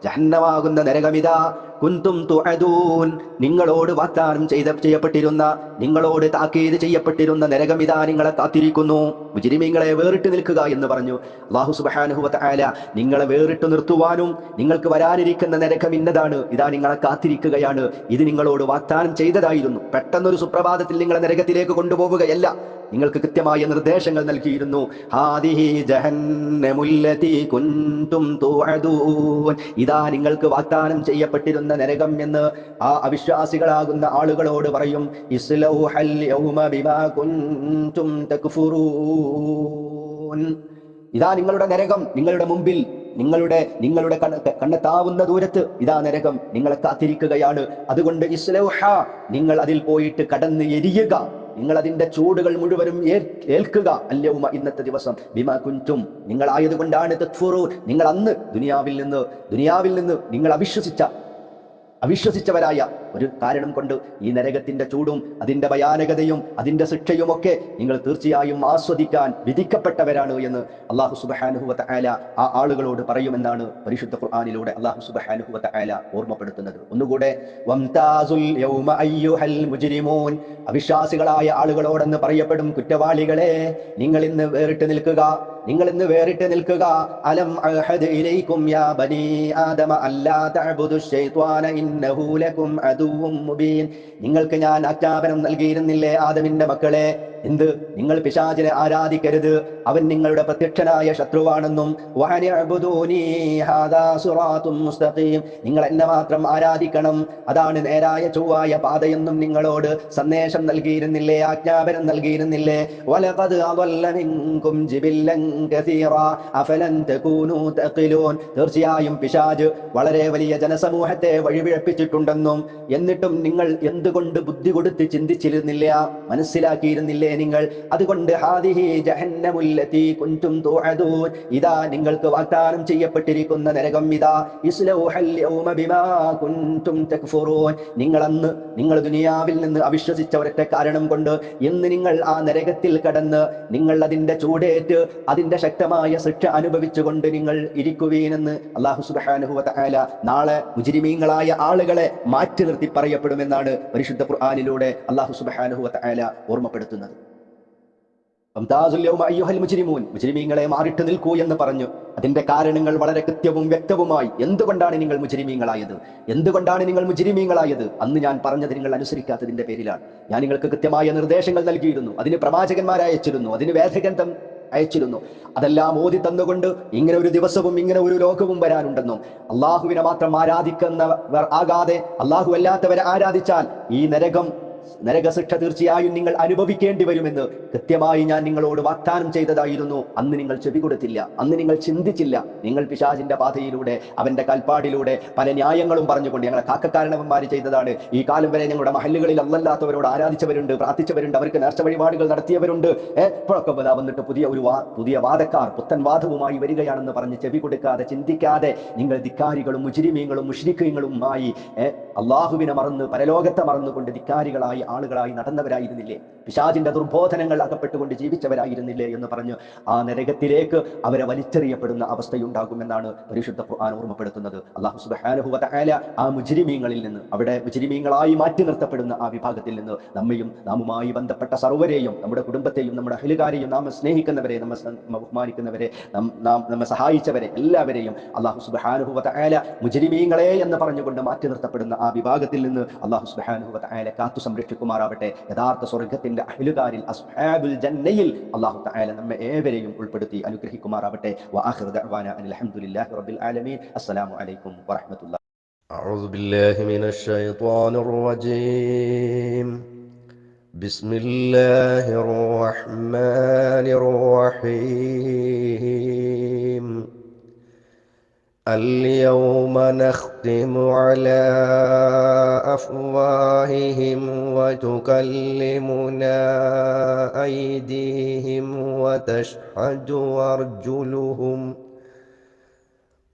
Speaker 1: ജഹന്നമാകുന്ന നരകമിതാ കുന്തും തുഅദൂൻ, നിങ്ങളോട് വാഗ്ദാനം ചെയ്യപ്പെട്ടിരുന്ന, നിങ്ങളോട് താക്കീത് ചെയ്യപ്പെട്ടിരുന്ന നരകമിതാ നിങ്ങളെ കാത്തിരിക്കുന്നു. മുജ്രിമീങ്ങളെ വേറിട്ട് നിൽക്കുക എന്ന് പറഞ്ഞു അല്ലാഹു സുബ്ഹാനഹു വ തആല. നിങ്ങളെ വേറിട്ട് നിർത്തുവാനും നിങ്ങൾക്ക് വരാനിരിക്കുന്ന നരകം ഇന്നതാണ്, ഇതാ നിങ്ങളെ കാത്തിരിക്കുകയാണ്, ഇത് നിങ്ങളോട് വാഗ്ദാനം ചെയ്തതായിരുന്നു. പെട്ടെന്നൊരു സുപ്രഭാതത്തിൽ നിങ്ങളെ നരകത്തിലേക്ക് കൊണ്ടുപോവുകയല്ല, നിങ്ങൾക്ക് കൃത്യമായ നിർദ്ദേശങ്ങൾ നൽകിയിരുന്നു. ഹാദിഹി ജഹന്നമുല്ലതി കുൻതും തുഅദൂൻ, ഇതാ നിങ്ങൾക്ക് വാഗ്ദാനം ചെയ്യപ്പെട്ടിരുന്ന നരകം എന്ന് ആ അവിശ്വാസികളാകുന്ന ആളുകളോട് പറയും. ഇസ്ലൗഹൽ യൗമ ബിമാ കുൻതും തക്ഫുറൂൻ, ഇതാ നിങ്ങളുടെ നരകം നിങ്ങളുടെ മുമ്പിൽ, നിങ്ങളുടെ കണ്ണെത്താവുന്ന ദൂരത്ത് ഇതാ നരകം നിങ്ങളെ കാത്തിരിക്കുകയാണ്. അതുകൊണ്ട് ഇസ്ലൗഹ, നിങ്ങൾ അതിൽ പോയിട്ട് കടന്ന് എരിയുക, നിങ്ങൾ അതിന്റെ ചൂടുകൾ മുഴുവനും ഏൽക്കുക. അല്യൗമ, ഇന്നത്തെ ദിവസം, ബിമാ കുൻതും, നിങ്ങൾ ആയതുകൊണ്ടാണ് തക്ഫുറൂൻ, നിങ്ങൾ അന്ന് ദുനിയാവിൽ നിന്ന് നിങ്ങൾ അവിശ്വസിച്ചവരായ ഒരു കാരണം കൊണ്ട് ഈ നരകത്തിന്റെ ചൂടും അതിന്റെ ഭയാനകതയും അതിന്റെ ശിക്ഷയും ഒക്കെ നിങ്ങൾ തീർച്ചയായും ആസ്വദിക്കാൻ വിധിക്കപ്പെട്ടവരാണ് എന്ന് അല്ലാഹു സുബ്ഹാനഹു വ തആല ആ ആളുകളോട് പറയുമെന്നാണ് പരിശുദ്ധ ഖുർആനിലൂടെ അല്ലാഹു സുബ്ഹാനഹു വ തആല ഓർമ്മപ്പെടുത്തുന്നത്. ഒന്നുകൂടെ, വംതാസുൽ യൗമ അയ്യുഹൽ മുജ്രിമൂൻ, അവിശ്വാസികളായ ആളുകളോടെന്ന് പറയപ്പെടും, കുറ്റവാളികളെ നിങ്ങൾ ഇന്ന് വേറിട്ട് നിൽക്കുക, നിങ്ങൾ ഇന്ന് വേറിട്ട് നിൽക്കുക. അലം അഹദ് ഇലൈക്കും യാ ബനീ ആദമ അല്ലാ തഅബുദുശ് ശൈത്വാന ഇന്നഹു ലകും അദുവ്വും മുബീൻ. നിങ്ങൾക്ക് ഞാൻ ആജ്ഞാപനം നൽകിയിരുന്നില്ലേ ആദമിന്റെ മക്കളെ, എന്ത്? നിങ്ങൾ പിശാചിനെ ആരാധിക്കരുത്, അവൻ നിങ്ങളുടെ പ്രത്യക്ഷനായ ശത്രുവാണെന്നും നിങ്ങൾ എന്നെ മാത്രം ആരാധിക്കണം, അതാണ് നേരായ ചൊവ്വായ പാതയെന്നും നിങ്ങളോട് സന്ദേശം നൽകിയിരുന്നില്ലേ, ആജ്ഞാപനം നൽകിയിരുന്നില്ലേ? തീർച്ചയായും പിശാച് വളരെ വലിയ ജനസമൂഹത്തെ വഴിപിഴപ്പിച്ചിട്ടുണ്ടെന്നും എന്നിട്ടും നിങ്ങൾ എന്തുകൊണ്ട് ബുദ്ധി കൊടുത്ത് ചിന്തിച്ചിരുന്നില്ല, മനസ്സിലാക്കിയിരുന്നില്ലേ നിങ്ങൾ? അതുകൊണ്ട് ഹാദിഹി ജഹന്നമുല്ലതി കുൻതും തുഅദൂൻ, ഇതാ നിങ്ങൾക്ക് വാഗ്ദാനം ചെയ്യപ്പെട്ടിരിക്കുന്ന നരകം ഇതാ, ഇസ്ലൗഹൽ യൗമ ബിമാ കുൻതും തക്ഫുറൂൻ, നിങ്ങൾ ദുനിയാവിൽ നിന്ന് അവിശ്വസിച്ച ഒരൊറ്റ കാരണം കൊണ്ട് ഇന്ന് നിങ്ങൾ ആ നരകത്തിൽ കടന്ന് നിങ്ങൾ അതിന്റെ ചൂടേറ്റ് അതിന്റെ ശക്തമായ ശിക്ഷ അനുഭവിച്ചുകൊണ്ട് നിങ്ങൾ ഇരിക്കുവീനെന്ന് അല്ലാഹു സുബ്ഹാനഹു വ തആല നാളെ മുജ്രിമീങ്ങളായ ആളുകളെ മാറ്റി നിർത്തി പറയപ്പെടുമെന്നാണ് പരിശുദ്ധ ഖുർആനിലൂടെ അല്ലാഹു സുബ്ഹാനഹു വ തആല ഓർമ്മപ്പെടുത്തുന്നത്. മുജ്രിമീങ്ങളെ മാറിട്ട് നിൽക്കൂ എന്ന് പറഞ്ഞു. അതിന്റെ കാരണങ്ങൾ വളരെ കൃത്യവും വ്യക്തവുമായി. എന്തുകൊണ്ടാണ് നിങ്ങൾ മുജ്രിമീങ്ങളായത്? എന്തുകൊണ്ടാണ് നിങ്ങൾ മുജ്രിമീങ്ങളായത്? അന്ന് ഞാൻ പറഞ്ഞത് നിങ്ങൾ അനുസരിക്കാത്തതിന്റെ പേരിലാണ്. ഞാൻ നിങ്ങൾക്ക് കൃത്യമായ നിർദ്ദേശങ്ങൾ നൽകിയിരുന്നു, അതിന് പ്രവാചകന്മാരെ അയച്ചിരുന്നു, അതിന് വേദഗ്രന്ഥം അയച്ചിരുന്നു. അതെല്ലാം ഓതി തന്നുകൊണ്ട് ഇങ്ങനെ ഒരു ദിവസവും ഇങ്ങനെ ഒരു ലോകവും വരാനുണ്ടെന്നും അള്ളാഹുവിനെ മാത്രം ആരാധിക്കുന്നവർ ആകാതെ അള്ളാഹു അല്ലാത്തവരെ ആരാധിച്ചാൽ ഈ നരകശിക്ഷ തീർച്ചയായും നിങ്ങൾ അനുഭവിക്കേണ്ടി വരുമെന്ന് കൃത്യമായി ഞാൻ നിങ്ങളോട് വാഗ്ദാനം ചെയ്തതായിരുന്നു. അന്ന് നിങ്ങൾ ചെവി കൊടുത്തില്ല, അന്ന് നിങ്ങൾ ചിന്തിച്ചില്ല. നിങ്ങൾ പിശാചിന്റെ പാതയിലൂടെ അവന്റെ കൽപ്പാടിലൂടെ പല ന്യായങ്ങളും പറഞ്ഞുകൊണ്ട് ഞങ്ങളെ കാക്കക്കാരണവന്മാർ ചെയ്തതാണ്. ഈ കാലം വരെ ഞങ്ങളുടെ മഹല്ലുകളിൽ അല്ലല്ലാത്തവരോട് ആരാധിച്ചവരുണ്ട്, പ്രാർത്ഥിച്ചവരുണ്ട്, അവർക്ക് നേർച്ച വഴിപാടുകൾ നടത്തിയവരുണ്ട്. ഇപ്പോഴൊക്കെ വന്നിട്ട് പുതിയ വാദക്കാർ പുത്തൻ വാദവുമായി വരികയാണെന്ന് പറഞ്ഞ് ചെവി കൊടുക്കാതെ ചിന്തിക്കാതെ നിങ്ങൾ ധിക്കാരികളും മുജ്രിമീങ്ങളും മുശ്രിക്കീങ്ങളുമായി അള്ളാഹുവിനെ മറന്ന് പരലോകത്തെ മറന്നുകൊണ്ട് ധിക്കാരികളായി ആളുകളായി നടന്നവരായിരുന്നില്ലേ? പിശാചിന്റെ ദുർബോധനങ്ങൾ അകപ്പെട്ടുകൊണ്ട് ജീവിച്ചവരായിരുന്നില്ലേ എന്ന് പറഞ്ഞു ആ നരകത്തിലേക്ക് അവരെ വലിച്ചെറിയപ്പെടുന്ന അവസ്ഥയുണ്ടാകുമെന്നാണ് പരിശുദ്ധ ഖുർആൻ ഓർമ്മപ്പെടുത്തുന്നത്. അല്ലാഹു സുബ്ഹാനഹു വ തആല ആ മുജ്രിമീങ്ങളിൽ നിന്ന്, അവിടെ മുജ്രിമീങ്ങളായി മാറ്റി നിർത്തപ്പെടുന്ന ആ വിഭാഗത്തിൽ നിന്ന് നമ്മയും നാമുമായി ബന്ധപ്പെട്ട സർവ്വരെയും, നമ്മുടെ കുടുംബത്തെയും നമ്മുടെ അഹ്ലുകാരെയും, നാം സ്നേഹിക്കുന്നവരെ, ബഹുമാനിക്കുന്നവരെ, നമ്മെ സഹായിച്ചവരെ എല്ലാവരെയും അല്ലാഹു സുബ്ഹാനഹു വ തആല മുജ്രിമീങ്ങളെ എന്ന് പറഞ്ഞുകൊണ്ട് മാറ്റി നിർത്തപ്പെടുന്ന ആ വിഭാഗത്തിൽ നിന്ന് അല്ലാഹു സുബ്ഹാനഹു വ തആല കാത്തു സംരക്ഷിക്കുമാറാവട്ടെ. യഥാർത്ഥ സ്വർഗ്ഗത്തിന്റെ അഹ്ലുകാരിൽ അസ്ഹാബുൽ ജന്നയിൽ അല്ലാഹു തആല നമ്മെ ഏവരെയും ഉൾപ്പെടുത്തി അനുഗ്രഹിക്കുമാറാവട്ടെ. വആഖിറു ദഅ്വാനാ അനിൽ ഹംദുലില്ലാഹി റബ്ബിൽ ആലമീൻ. അസ്സലാമു അലൈക്കും വറഹ്മത്തുള്ളാഹി.
Speaker 2: أعوذ بالله من الشيطان الرجيم. بسم الله الرحمن الرحيم. اليوم نختم على أفواههم وتكلمنا أيديهم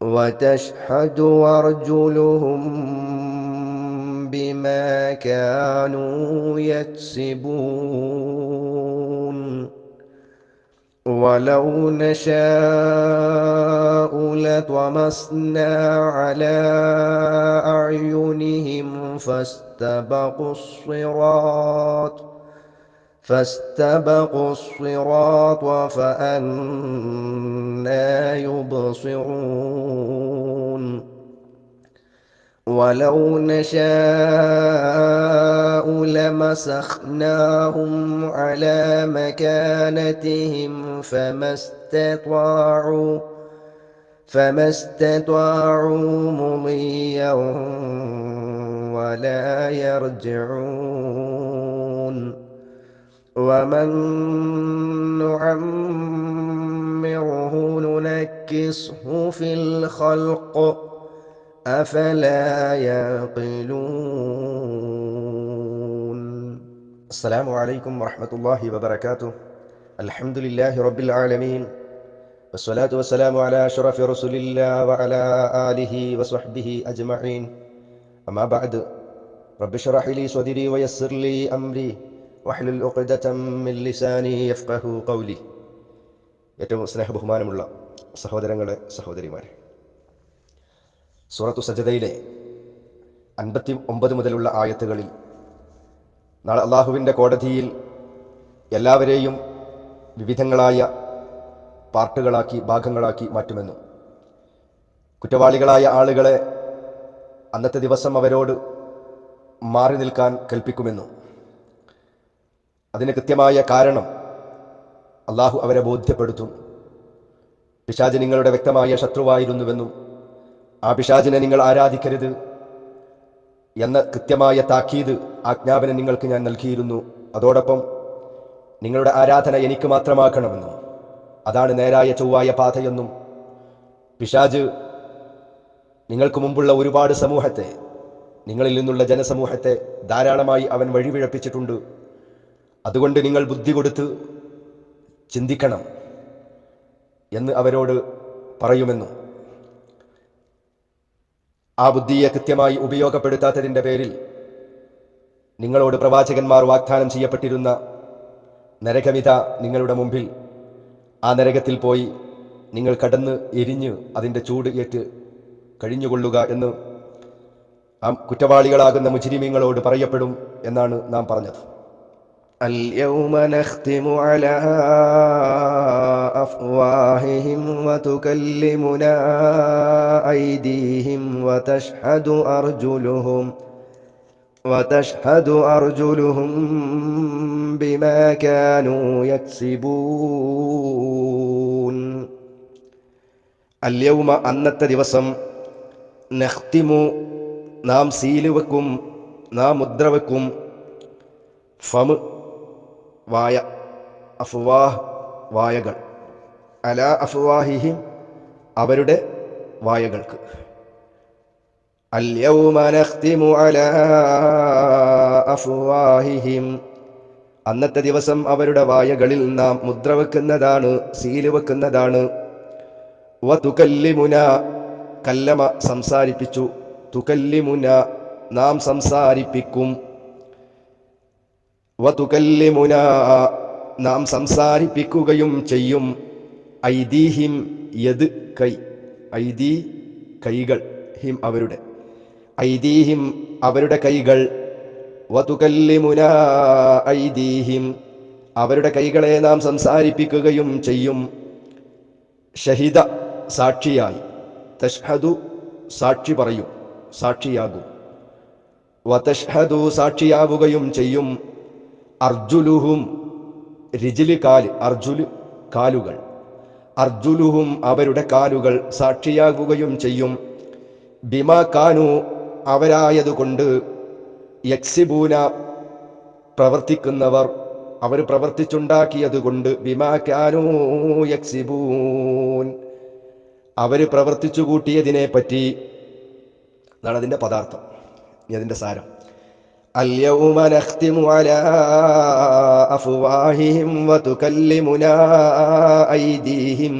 Speaker 2: وتشهد أرجلهم بما كانوا يكسبون. ولو نشاء لطمسنا على أعينهم فاستبقوا الصراط فأنى يبصرون. ولو نشاء لمسخناهم على مكانتهم فما استطاعوا مضيا ولا يرجعون. ومن نعمره ننكسه في الخلق أفلا يعقلون.
Speaker 1: السلام عليكم ورحمة الله وبركاته. الحمد لله رب العالمين، والصلاة والسلام على أشرف رسول الله وعلى آله وصحبه أجمعين. أما بعد، رب اشرح لي صدري ويسر لي أمري واحلل عقدة من لساني يفقهوا قولي. ഏറ്റവും സ്നേഹബഹുമാനമുള്ള സഹോദരങ്ങളെ, സഹോദരിമാരെ, സൂറത്തു സജദയിലെ 59 മുതലുള്ള ആയത്തുകളിൽ നാളെ അള്ളാഹുവിൻ്റെ കോടതിയിൽ എല്ലാവരെയും വിവിധങ്ങളായ പാർട്ടുകളാക്കി, ഭാഗങ്ങളാക്കി മാറ്റുമെന്നും കുറ്റവാളികളായ ആളുകളെ അന്നത്തെ ദിവസം അവരോട് മാറി നിൽക്കാൻ കൽപ്പിക്കുമെന്നും
Speaker 2: അതിന് കൃത്യമായ കാരണം അള്ളാഹു അവരെ ബോധ്യപ്പെടുത്തും. പിശാച് നിങ്ങളുടെ വ്യക്തമായ ശത്രുവായിരുന്നുവെന്നും ആ പിശാചിനെ നിങ്ങൾ ആരാധിക്കരുത് എന്ന കൃത്യമായ താക്കീത്, ആജ്ഞാപനം നിങ്ങൾക്ക് ഞാൻ നൽകിയിരുന്നു. അതോടൊപ്പം നിങ്ങളുടെ ആരാധന എനിക്ക് മാത്രമാക്കണമെന്നും അതാണ് നേരായ ചൊവ്വായ പാതയെന്നും പിശാച് നിങ്ങൾക്ക് മുമ്പുള്ള ഒരുപാട് സമൂഹത്തെ, നിങ്ങളിൽ നിന്നുള്ള ജനസമൂഹത്തെ ധാരാളമായി അവൻ വഴിപിഴപ്പിച്ചിട്ടുണ്ട്. അതുകൊണ്ട് നിങ്ങൾ ബുദ്ധി കൊടുത്ത് ചിന്തിക്കണം എന്ന് അവരോട് പറയുമെന്നും ആ ബുദ്ധിയെ കൃത്യമായി ഉപയോഗപ്പെടുത്താത്തതിൻ്റെ പേരിൽ നിങ്ങളോട് പ്രവാചകന്മാർ വാഗ്ദാനം ചെയ്യപ്പെട്ടിരുന്ന നരകമിത നിങ്ങളുടെ മുമ്പിൽ, ആ നരകത്തിൽ പോയി നിങ്ങൾ കടന്ന് എരിഞ്ഞ് അതിൻ്റെ ചൂട് ഏറ്റ് കഴിഞ്ഞുകൊള്ളുക എന്ന് ആ കുറ്റവാളികളാകുന്ന മുജ്രിമീങ്ങളോട് പറയപ്പെടും എന്നാണ് നാം പറഞ്ഞത്.
Speaker 1: اليوم نختم على أفواههم وتكلمنا أيديهم وتشهد أرجلهم بما كانوا يكسبون. اليوم അന്നത്തെ ദിവസം നഖ്തിമു നാം സീല് വെക്കും, നാം മുദ്ര വെക്കും. ഫമ് വായ, അഫ്വാഹ് വായകൾ, അലാ അഫ്വാഹിഹിം അവരുടെ വായകൾക്ക്. അൽയൗമ നഖ്തിമു അലാ അഫ്വാഹിഹിം അന്നത്തെ ദിവസം അവരുടെ വായകളിൽ നാം മുദ്ര വെക്കുന്നതാണ്, സീല് വെക്കുന്നതാണ്. വതുകല്ലിമുന കല്ലമ സംസാരിപ്പിച്ചു, തുകല്ലിമുന നാം സംസാരിപ്പിക്കും. വതുകല്ലിമുന നാം സംസാരിപ്പിക്കുകയും ചെയ്യും. ഐദീഹിം യദ് കൈ, ഐദീ കൈകൾ, ഹിം അവരുടെ, ഐദീഹിം അവരുടെ കൈകൾ. വതുകല്ലിമുന ഐദീഹിം അവരുടെ കൈകളെ നാം സംസാരിപ്പിക്കുകയും ചെയ്യും. ഷഹിദ സാക്ഷിയായി, തഷ്ഹദു സാക്ഷി പറയും, സാക്ഷിയാകും. വതഷ്ഹദു സാക്ഷിയാവുകയും ചെയ്യും. അർജുലുഹും റിജില് കാല്, അർജുല് കാലുകൾ, അർജുലുഹും അവരുടെ കാലുകൾ സാക്ഷിയാകുകയും ചെയ്യും. ബിമാ കാനു അവരായതുകൊണ്ട്, യക്സിബൂന പ്രവർത്തിക്കുന്നവർ, അവർ പ്രവർത്തിച്ചുണ്ടാക്കിയതുകൊണ്ട്, ബിമാ കാനു യക്സിബൂൻ അവർ പ്രവർത്തിച്ചു കൂട്ടിയതിനെ പറ്റി എന്നാണ് അതിൻ്റെ പദാർത്ഥം. ഇനി അതിൻ്റെ സാരം. اليوم نختم على أفواههم وتكلمنا أيديهم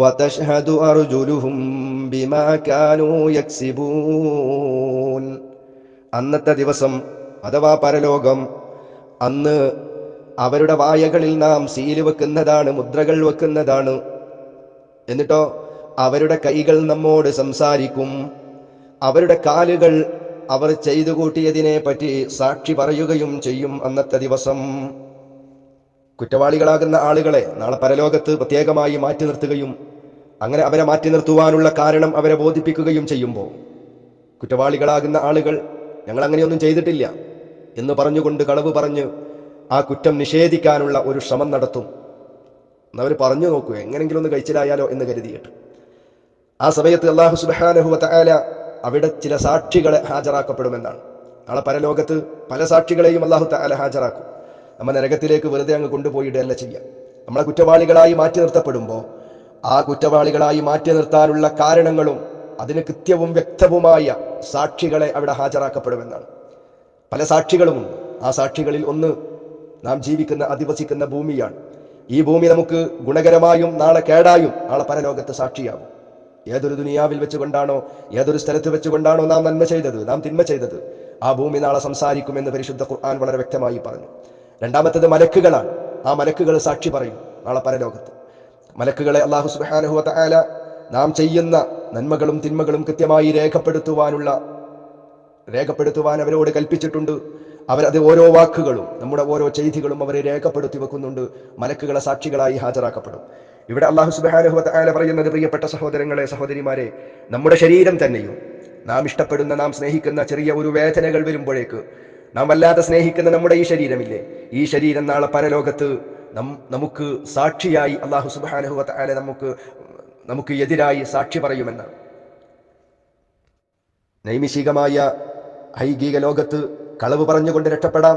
Speaker 1: وتشهد أرجلهم بما كانوا يكسبون. അന്നത്തെ ദിവസം അഥവാ പരലോകം, അന്ന് അവരുടെ വായകളിൽ നാം സീല് വെക്കുന്നതാണ്, മുദ്രകൾ വെക്കുന്നതാണ്. എന്നിട്ടോ അവരുടെ കൈകൾ നമ്മോട് സംസാരിക്കും. അവരുടെ കാലുകൾ അവർ ചെയ്തു കൂട്ടിയതിനെ പറ്റി സാക്ഷി പറയുകയും ചെയ്യും. അന്നത്തെ ദിവസം കുറ്റവാളികളാകുന്ന ആളുകളെ നാളെ പരലോകത്ത് പ്രത്യേകമായി മാറ്റി നിർത്തുകയും അങ്ങനെ അവരെ മാറ്റി നിർത്തുവാനുള്ള കാരണം അവരെ ബോധിപ്പിക്കുകയും ചെയ്യുമ്പോൾ, കുറ്റവാളികളാകുന്ന ആളുകൾ ഞങ്ങൾ അങ്ങനെയൊന്നും ചെയ്തിട്ടില്ല എന്ന് പറഞ്ഞുകൊണ്ട് കളവ് പറഞ്ഞ് ആ കുറ്റം നിഷേധിക്കാനുള്ള ഒരു ശ്രമം നടത്തും. എന്നവർ പറഞ്ഞു നോക്കൂ, എങ്ങനെങ്കിലും ഒന്ന് കഴിച്ചിലായാലോ എന്ന് കരുതിയിട്ട്. ആ സമയത്ത് അല്ലാഹു സുബ്ഹാനഹു വ തആല അവിടെ ചില സാക്ഷികളെ ഹാജരാക്കപ്പെടുമെന്നാണ്. നാളെ പരലോകത്ത് പല സാക്ഷികളെയും അല്ലാഹു തആല ഹാജരാക്കും. നമ്മ നരകത്തിലേക്ക് വെറുതെ അങ്ങ് കൊണ്ടുപോയിടല്ല ചെയ്യാം. നമ്മളെ കുറ്റവാളികളായി മാറ്റി നിർത്തപ്പെടുമ്പോൾ ആ കുറ്റവാളികളായി മാറ്റി നിർത്താനുള്ള കാരണങ്ങളും അതിന് കൃത്യവും വ്യക്തവുമായ സാക്ഷികളെ അവിടെ ഹാജരാക്കപ്പെടുമെന്നാണ്. പല സാക്ഷികളുമുണ്ട്. ആ സാക്ഷികളിൽ ഒന്ന് നാം ജീവിക്കുന്ന അധിവസിക്കുന്ന ഭൂമിയാണ്. ഈ ഭൂമി നമുക്ക് ഗുണകരമായും നാളെ കേടായും നാളെ പരലോകത്ത് സാക്ഷിയാകും. ഏതൊരു ദുനിയാവിൽ വെച്ചുകൊണ്ടാണോ, ഏതൊരു സ്ഥലത്ത് വെച്ചുകൊണ്ടാണോ നാം നന്മ ചെയ്തത്, നാം തിന്മ ചെയ്തത്, ആ ഭൂമി നാളെ സംസാരിക്കുമെന്ന് പരിശുദ്ധ ഖുർആൻ വളരെ വ്യക്തമായി പറഞ്ഞു. രണ്ടാമത്തേത് മലക്കുകളാണ്. ആ മലക്കുകൾ സാക്ഷി പറയും നാളെ പരലോകത്ത്. മലക്കുകളെ അല്ലാഹു സുബ്ഹാനഹു വ തആല നാം ചെയ്യുന്ന നന്മകളും തിന്മകളും കൃത്യമായി രേഖപ്പെടുത്തുവാൻ അവരോട് കൽപ്പിച്ചിട്ടുണ്ട്. അവരത് ഓരോ വാക്കുകളും നമ്മുടെ ഓരോ ചെയ്തികളും അവരെ രേഖപ്പെടുത്തി വെക്കുന്നുണ്ട്. മലക്കുകളെ സാക്ഷികളായി ഹാജരാക്കപ്പെടും. ഇവിടെ അല്ലാഹു സുബ്ഹാനഹു വ തആല പറയുന്നത്, പ്രിയപ്പെട്ട സഹോദരങ്ങളെ, സഹോദരിമാരെ, നമ്മുടെ ശരീരം തന്നെയും നാം ഇഷ്ടപ്പെടുന്ന, നാം സ്നേഹിക്കുന്ന ചെറിയ ഒരു വേദനകൾ വരുമ്പോഴേക്ക്, നാം വല്ലാതെ സ്നേഹിക്കുന്ന നമ്മുടെ ഈ ശരീരമില്ലേ,
Speaker 2: ഈ ശരീരം നാളെ പരലോകത്ത് നമുക്ക് സാക്ഷിയായി അല്ലാഹു സുബ്ഹാനഹു വ തആല നമുക്ക് എതിരായി സാക്ഷി പറയുമെന്നാണ്. നൈമിഷികമായ ഐഹിക ലോകത്ത് കളവ് പറഞ്ഞുകൊണ്ട് രക്ഷപ്പെടാം,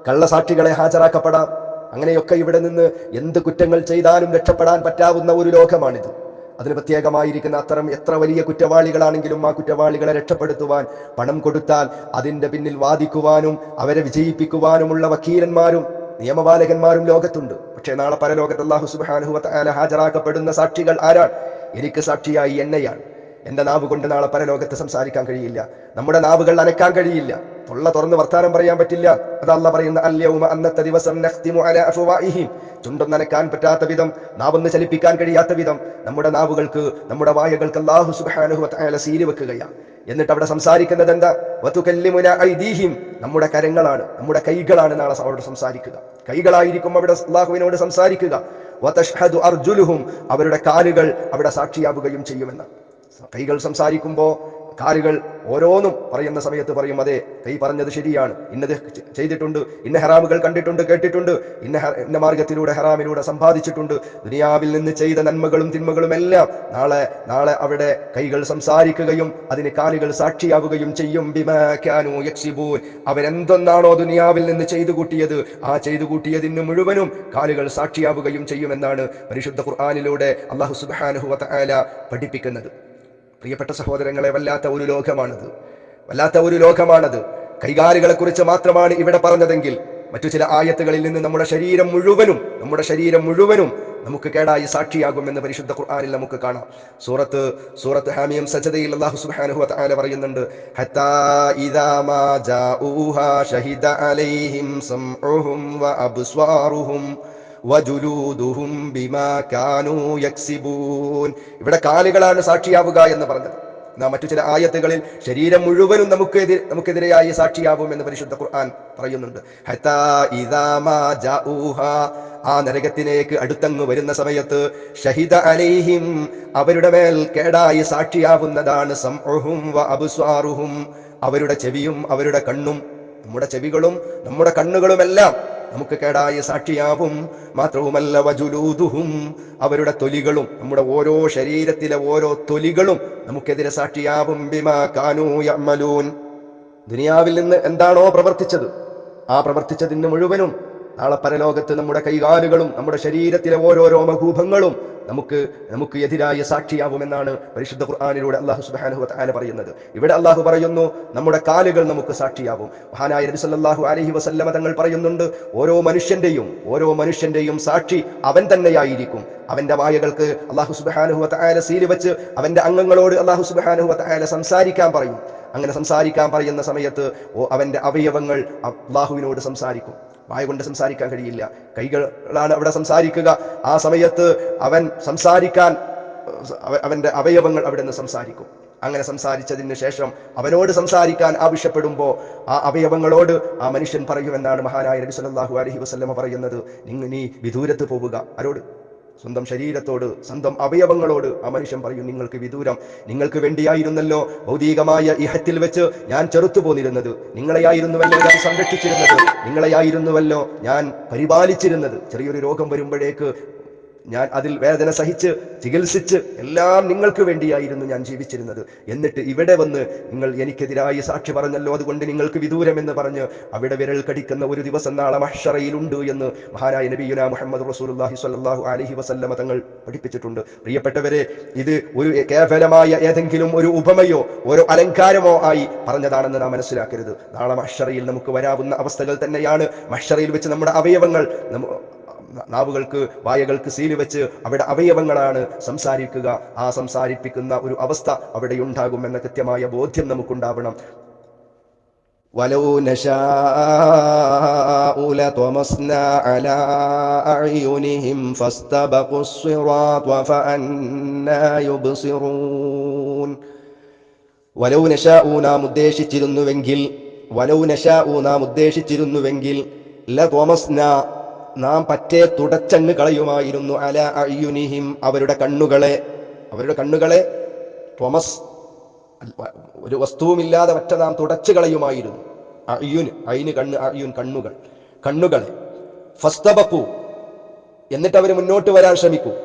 Speaker 2: കള്ളസാക്ഷികളെ ഹാജരാക്കപ്പെടാം. അങ്ങനെയൊക്കെ ഇവിടെ നിന്ന് എന്ത് കുറ്റങ്ങൾ ചെയ്താലും രക്ഷപ്പെടാൻ പറ്റാവുന്ന ഒരു ലോകമാണിത്. അതിന് പ്രത്യേകമായിരിക്കുന്ന അത്തരം എത്ര വലിയ കുറ്റവാളികളാണെങ്കിലും ആ കുറ്റവാളികളെ രക്ഷപ്പെടുത്തുവാൻ പണം കൊടുത്താൽ അതിന്റെ പിന്നിൽ വാദിക്കുവാനും അവരെ വിജയിപ്പിക്കുവാനുമുള്ള വക്കീലന്മാരും നിയമപാലകന്മാരും ലോകത്തുണ്ട്. പക്ഷേ നാളെ പരലോകത്ത് അല്ലാഹു സുബ്ഹാനഹു വ തആല ഹാജരാക്കപ്പെടുന്ന സാക്ഷികൾ ആരാണ്? എനിക്ക് സാക്ഷിയായി എന്നെയാണ്. എന്റെ നാവ് കൊണ്ട് നാളെ പരലോകത്ത് സംസാരിക്കാൻ കഴിയില്ല, നമ്മുടെ നാവുകൾ അനക്കാൻ കഴിയില്ല, തൊള്ള തുറന്ന് വർത്താനം പറയാൻ പറ്റില്ല. അത് അല്ലാഹു പറയുന്ന അൽയൗമ അന്നത്തെ ദിവസം നഖ്തിമു അലാ അഫ്വാഹിഹിം, ചുണ്ടൊന്ന് അനക്കാൻ പറ്റാത്ത വിധം, നാവൊന്ന് ചലിപ്പിക്കാൻ കഴിയാത്ത വിധം നമ്മുടെ നാവുകൾക്ക്, നമ്മുടെ വായകൾക്ക് അല്ലാഹു സുബ്ഹാനഹു വ തആല സീല് വെക്കുകയാണ്. എന്നിട്ട് അവിടെ സംസാരിക്കുന്നത് എന്താ? വതുകല്ലിമുനാ ഐദീഹിം, നമ്മുടെ കരങ്ങളാണ്, നമ്മുടെ കൈകളാണ് നാളെ അവരോട് സംസാരിക്കുക. കൈകളായിരിക്കും അവിടെ അല്ലാഹുവിനോട് സംസാരിക്കുക. വതഷ്ഹദു അർജുലുഹും, അവരുടെ കാലുകൾ അവിടെ സാക്ഷിയാവുകയും ചെയ്യുമെന്നാണ്. കൈകൾ സംസാരിക്കുമ്പോൾ കാലുകൾ ഓരോന്നും പറയുന്ന സമയത്ത് പറയും, അതെ കൈ പറഞ്ഞത് ശരിയാണ്, ഇന്നത് ചെയ്തിട്ടുണ്ട്, ഇന്ന ഹറാമുകൾ കണ്ടിട്ടുണ്ട്, കേട്ടിട്ടുണ്ട്, ഇന്ന മാർഗത്തിലൂടെ ഹറാമിലൂടെ സമ്പാദിച്ചിട്ടുണ്ട്. ദുനിയാവിൽ നിന്ന് ചെയ്ത നന്മകളും തിന്മകളും എല്ലാം നാളെ അവിടെ കൈകൾ സംസാരിക്കുകയും അതിന് കാലുകൾ സാക്ഷിയാവുകയും ചെയ്യും. ബിമാ കാനൂ യക്സിബൂൻ, അവരെന്തൊന്നാണോ ദുനിയാവിൽ നിന്ന് ചെയ്തു കൂട്ടിയത് ആ ചെയ്തു കൂട്ടിയതിന് മുഴുവനും കാലുകൾ സാക്ഷിയാവുകയും ചെയ്യുമെന്നാണ് പരിശുദ്ധ ഖുർആനിലൂടെ അല്ലാഹു സുബ്ഹാനഹു വ തആല പഠിപ്പിക്കുന്നത്. പ്രിയപ്പെട്ട സഹോദരങ്ങളെ, വല്ലാത്ത ഒരു ലോകമാണത്. കൈകാലുകളെ കുറിച്ച് മാത്രമാണ് ഇവിടെ പറഞ്ഞതെങ്കിൽ മറ്റു ചില ആയത്തുകളിൽ നിന്ന് നമ്മുടെ ശരീരം മുഴുവനും നമുക്ക് കേടായി സാക്ഷിയാകുമെന്ന് പരിശുദ്ധ ഖുർആനിൽ നമുക്ക് കാണാം. സൂറത്ത് ഹാമിയം സജദയിൽ അല്ലാഹു സുബ്ഹാനഹു വ തആല പറയുന്നുണ്ട്, ഹത്താ ഇദാ മാ ജാഊഹാ ഷഹിദ അലൈഹിം സംഉഹും വ അബ്സ്വാറുഹും വജുലൂദുഹും ബിമാ കാനൂ യക്സിബൂൻ. ഇവിടെ കാലുകളാണ് സാക്ഷിയാവുക എന്ന് പറഞ്ഞത്. മറ്റു ചില ആയത്തുകളിൽ ശരീരം മുഴുവനും നമുക്കെതിരെയായി സാക്ഷിയാവും എന്ന് പരിശുദ്ധ ഖുർആൻ പറയുന്നുണ്ട്. ഹത്താ ഇദാ മാ ജാഊഹാ, ആ നരകത്തിലേക്ക് അടുത്തങ്ങ് വരുന്ന സമയത്ത് ഷഹിദ അലൈഹിം, അവരുടെ മേൽ കേടായി സാക്ഷിയാവുന്നതാണ് സംഉഹും വ അബ്സ്വാറുഹും, അവരുടെ ചെവിയും അവരുടെ കണ്ണും. നമ്മുടെ ചെവികളും നമ്മുടെ കണ്ണുകളുമെല്ലാം നമുക്ക് കേടായ സാക്ഷിയാവും. മാത്രവുമല്ല വജുലൂദുഹും, അവരുടെ തൊലികളും, നമ്മുടെ ഓരോ ശരീരത്തിലെ ഓരോ തൊലികളും നമുക്കെതിരെ സാക്ഷിയാവും. ബിമാ കാനൂ യഅമലൂൻ, ദുനിയാവിൽ നിന്ന് എന്താണോ പ്രവർത്തിച്ചത് ആ പ്രവർത്തിച്ചതിന് മുഴുവനും നാളെ പരലോകത്ത് നമ്മുടെ കൈകാലുകളും നമ്മുടെ ശരീരത്തിലെ ഓരോ രോമകൂപങ്ങളും നമുക്ക് എതിരായ സാക്ഷിയാവുമെന്നാണ് പരിശുദ്ധ ഖുർആനിലൂടെ അല്ലാഹു സുബ്ഹാനഹു വ തആല പറയുന്നത്. ഇവിടെ അല്ലാഹു പറയുന്നു നമ്മുടെ കാലുകൾ നമുക്ക് സാക്ഷിയാവും. മഹാനായ നബി സല്ലല്ലാഹു അലൈഹി വസല്ലമ തങ്ങൾ പറയുന്നുണ്ട്, ഓരോ മനുഷ്യന്റെയും സാക്ഷി അവൻ തന്നെയായിരിക്കും. അവന്റെ വായകൾക്ക് അല്ലാഹു സുബ്ഹാനഹു വ തആല സീല് വെച്ച് അവന്റെ അംഗങ്ങളോട് അല്ലാഹു സുബ്ഹാനഹു വ തആല സംസാരിക്കാൻ പറയും. അങ്ങനെ സംസാരിക്കാൻ പറയുന്ന സമയത്ത് അവന്റെ അവയവങ്ങൾ അല്ലാഹുവിനോട് സംസാരിക്കും. വായ കൊണ്ട് സംസാരിക്കാൻ കഴിയില്ല, കൈകളാണ് അവിടെ സംസാരിക്കുക. ആ സമയത്ത് അവന്റെ അവയവങ്ങൾ അവിടെ നിന്ന് സംസാരിക്കും. അങ്ങനെ സംസാരിച്ചതിന് ശേഷം അവനോട് സംസാരിക്കാൻ ആവശ്യപ്പെടുമ്പോൾ ആ അവയവങ്ങളോട് ആ മനുഷ്യൻ പറയുമെന്നാണ് മഹാനായ നബി സല്ലല്ലാഹു അലൈഹി വസല്ലമ പറയുന്നത്, നീ വിദൂരത്ത് പോവുക. ആരോട്? സ്വന്തം ശരീരത്തോട്, സ്വന്തം അവയവങ്ങളോട് ആ മനുഷ്യൻ പറയും, നിങ്ങൾക്ക് വിദൂരം. നിങ്ങൾക്ക് വേണ്ടിയായിരുന്നല്ലോ ഭൗതികമായ ഇഹത്തിൽ വെച്ച് ഞാൻ ചെറുത്തു പോന്നിരുന്നത്, നിങ്ങളെയായിരുന്നുവല്ലോ ഞാൻ സംരക്ഷിച്ചിരുന്നത്, നിങ്ങളെയായിരുന്നുവല്ലോ ഞാൻ പരിപാലിച്ചിരുന്നത്. ചെറിയൊരു രോഗം വരുമ്പോഴേക്ക് ഞാൻ അതിൽ വേദന സഹിച്ച് ചികിത്സിച്ച് എല്ലാം നിങ്ങൾക്ക് വേണ്ടിയായിരുന്നു ഞാൻ ജീവിച്ചിരുന്നത്. എന്നിട്ട് ഇവിടെ വന്ന് നിങ്ങൾ എനിക്കെതിരായി സാക്ഷി പറഞ്ഞല്ലോ, അതുകൊണ്ട് നിങ്ങൾക്ക് വിദൂരം എന്ന് പറഞ്ഞ് അവിടെ വിരൽ കടിക്കുന്ന ഒരു ദിവസം നാളെ മഹ്ശറയിലുണ്ട് എന്ന് മഹാനായ നബിയുനാ മുഹമ്മദ് റസൂലുള്ളാഹി സ്വല്ലല്ലാഹു അലൈഹി വസല്ലമ തങ്ങൾ പഠിപ്പിച്ചിട്ടുണ്ട്. പ്രിയപ്പെട്ടവരെ, ഇത് ഒരു കേവലമായ ഏതെങ്കിലും ഒരു ഉപമയോ ഒരു അലങ്കാരമോ ആയി പറഞ്ഞതാണെന്ന് നാം മനസ്സിലാക്കരുത്. നാളെ മഹ്ശറയിൽ നമുക്ക് വരാവുന്ന അവസ്ഥകൾ തന്നെയാണ്. മഹ്ശറയിൽ വെച്ച് നമ്മുടെ അവയവങ്ങൾ, നാവുകൾക്ക് വായകൾക്ക് സീല് വെച്ച് അവിടെ അവയവങ്ങളാണ് സംസാരിക്കുക. ആ സംസാരിപ്പിക്കുന്ന ഒരു അവസ്ഥ അവിടെ ഉണ്ടാകുമെന്ന കൃത്യമായ ബോധ്യം നമുക്കുണ്ടാവണം. വലൗ നശാഉ ലതമസ്നാ അലാ അഅ്യുനിഹിം ഫസ്തബഖുസ് സിറാത ഫഅന്നാ യുബ്സിറൂൻ. വലൗ നശാഉ, നാം ഉദ്ദേശിച്ചിരുന്നുവെങ്കിൽ ലതമസ്നാ, നാം പറ്റേ തുടച്ചങ്ങ് കളയുമായിരുന്നു. അല അയ്യുനിഹിം, അവരുടെ കണ്ണുകളെ ത്വമസ്, ഒരു വസ്തുവുമില്ലാതെ പറ്റ നാം തുടച്ചു കളയുമായിരുന്നു. അയ്യുൻ, ഐന് കണ്ണ്, അയ്യുൻ കണ്ണുകളെ
Speaker 3: ഫസ്തബഖു, എന്നിട്ട് അവർ മുന്നോട്ട് വരാൻ ശ്രമിക്കും.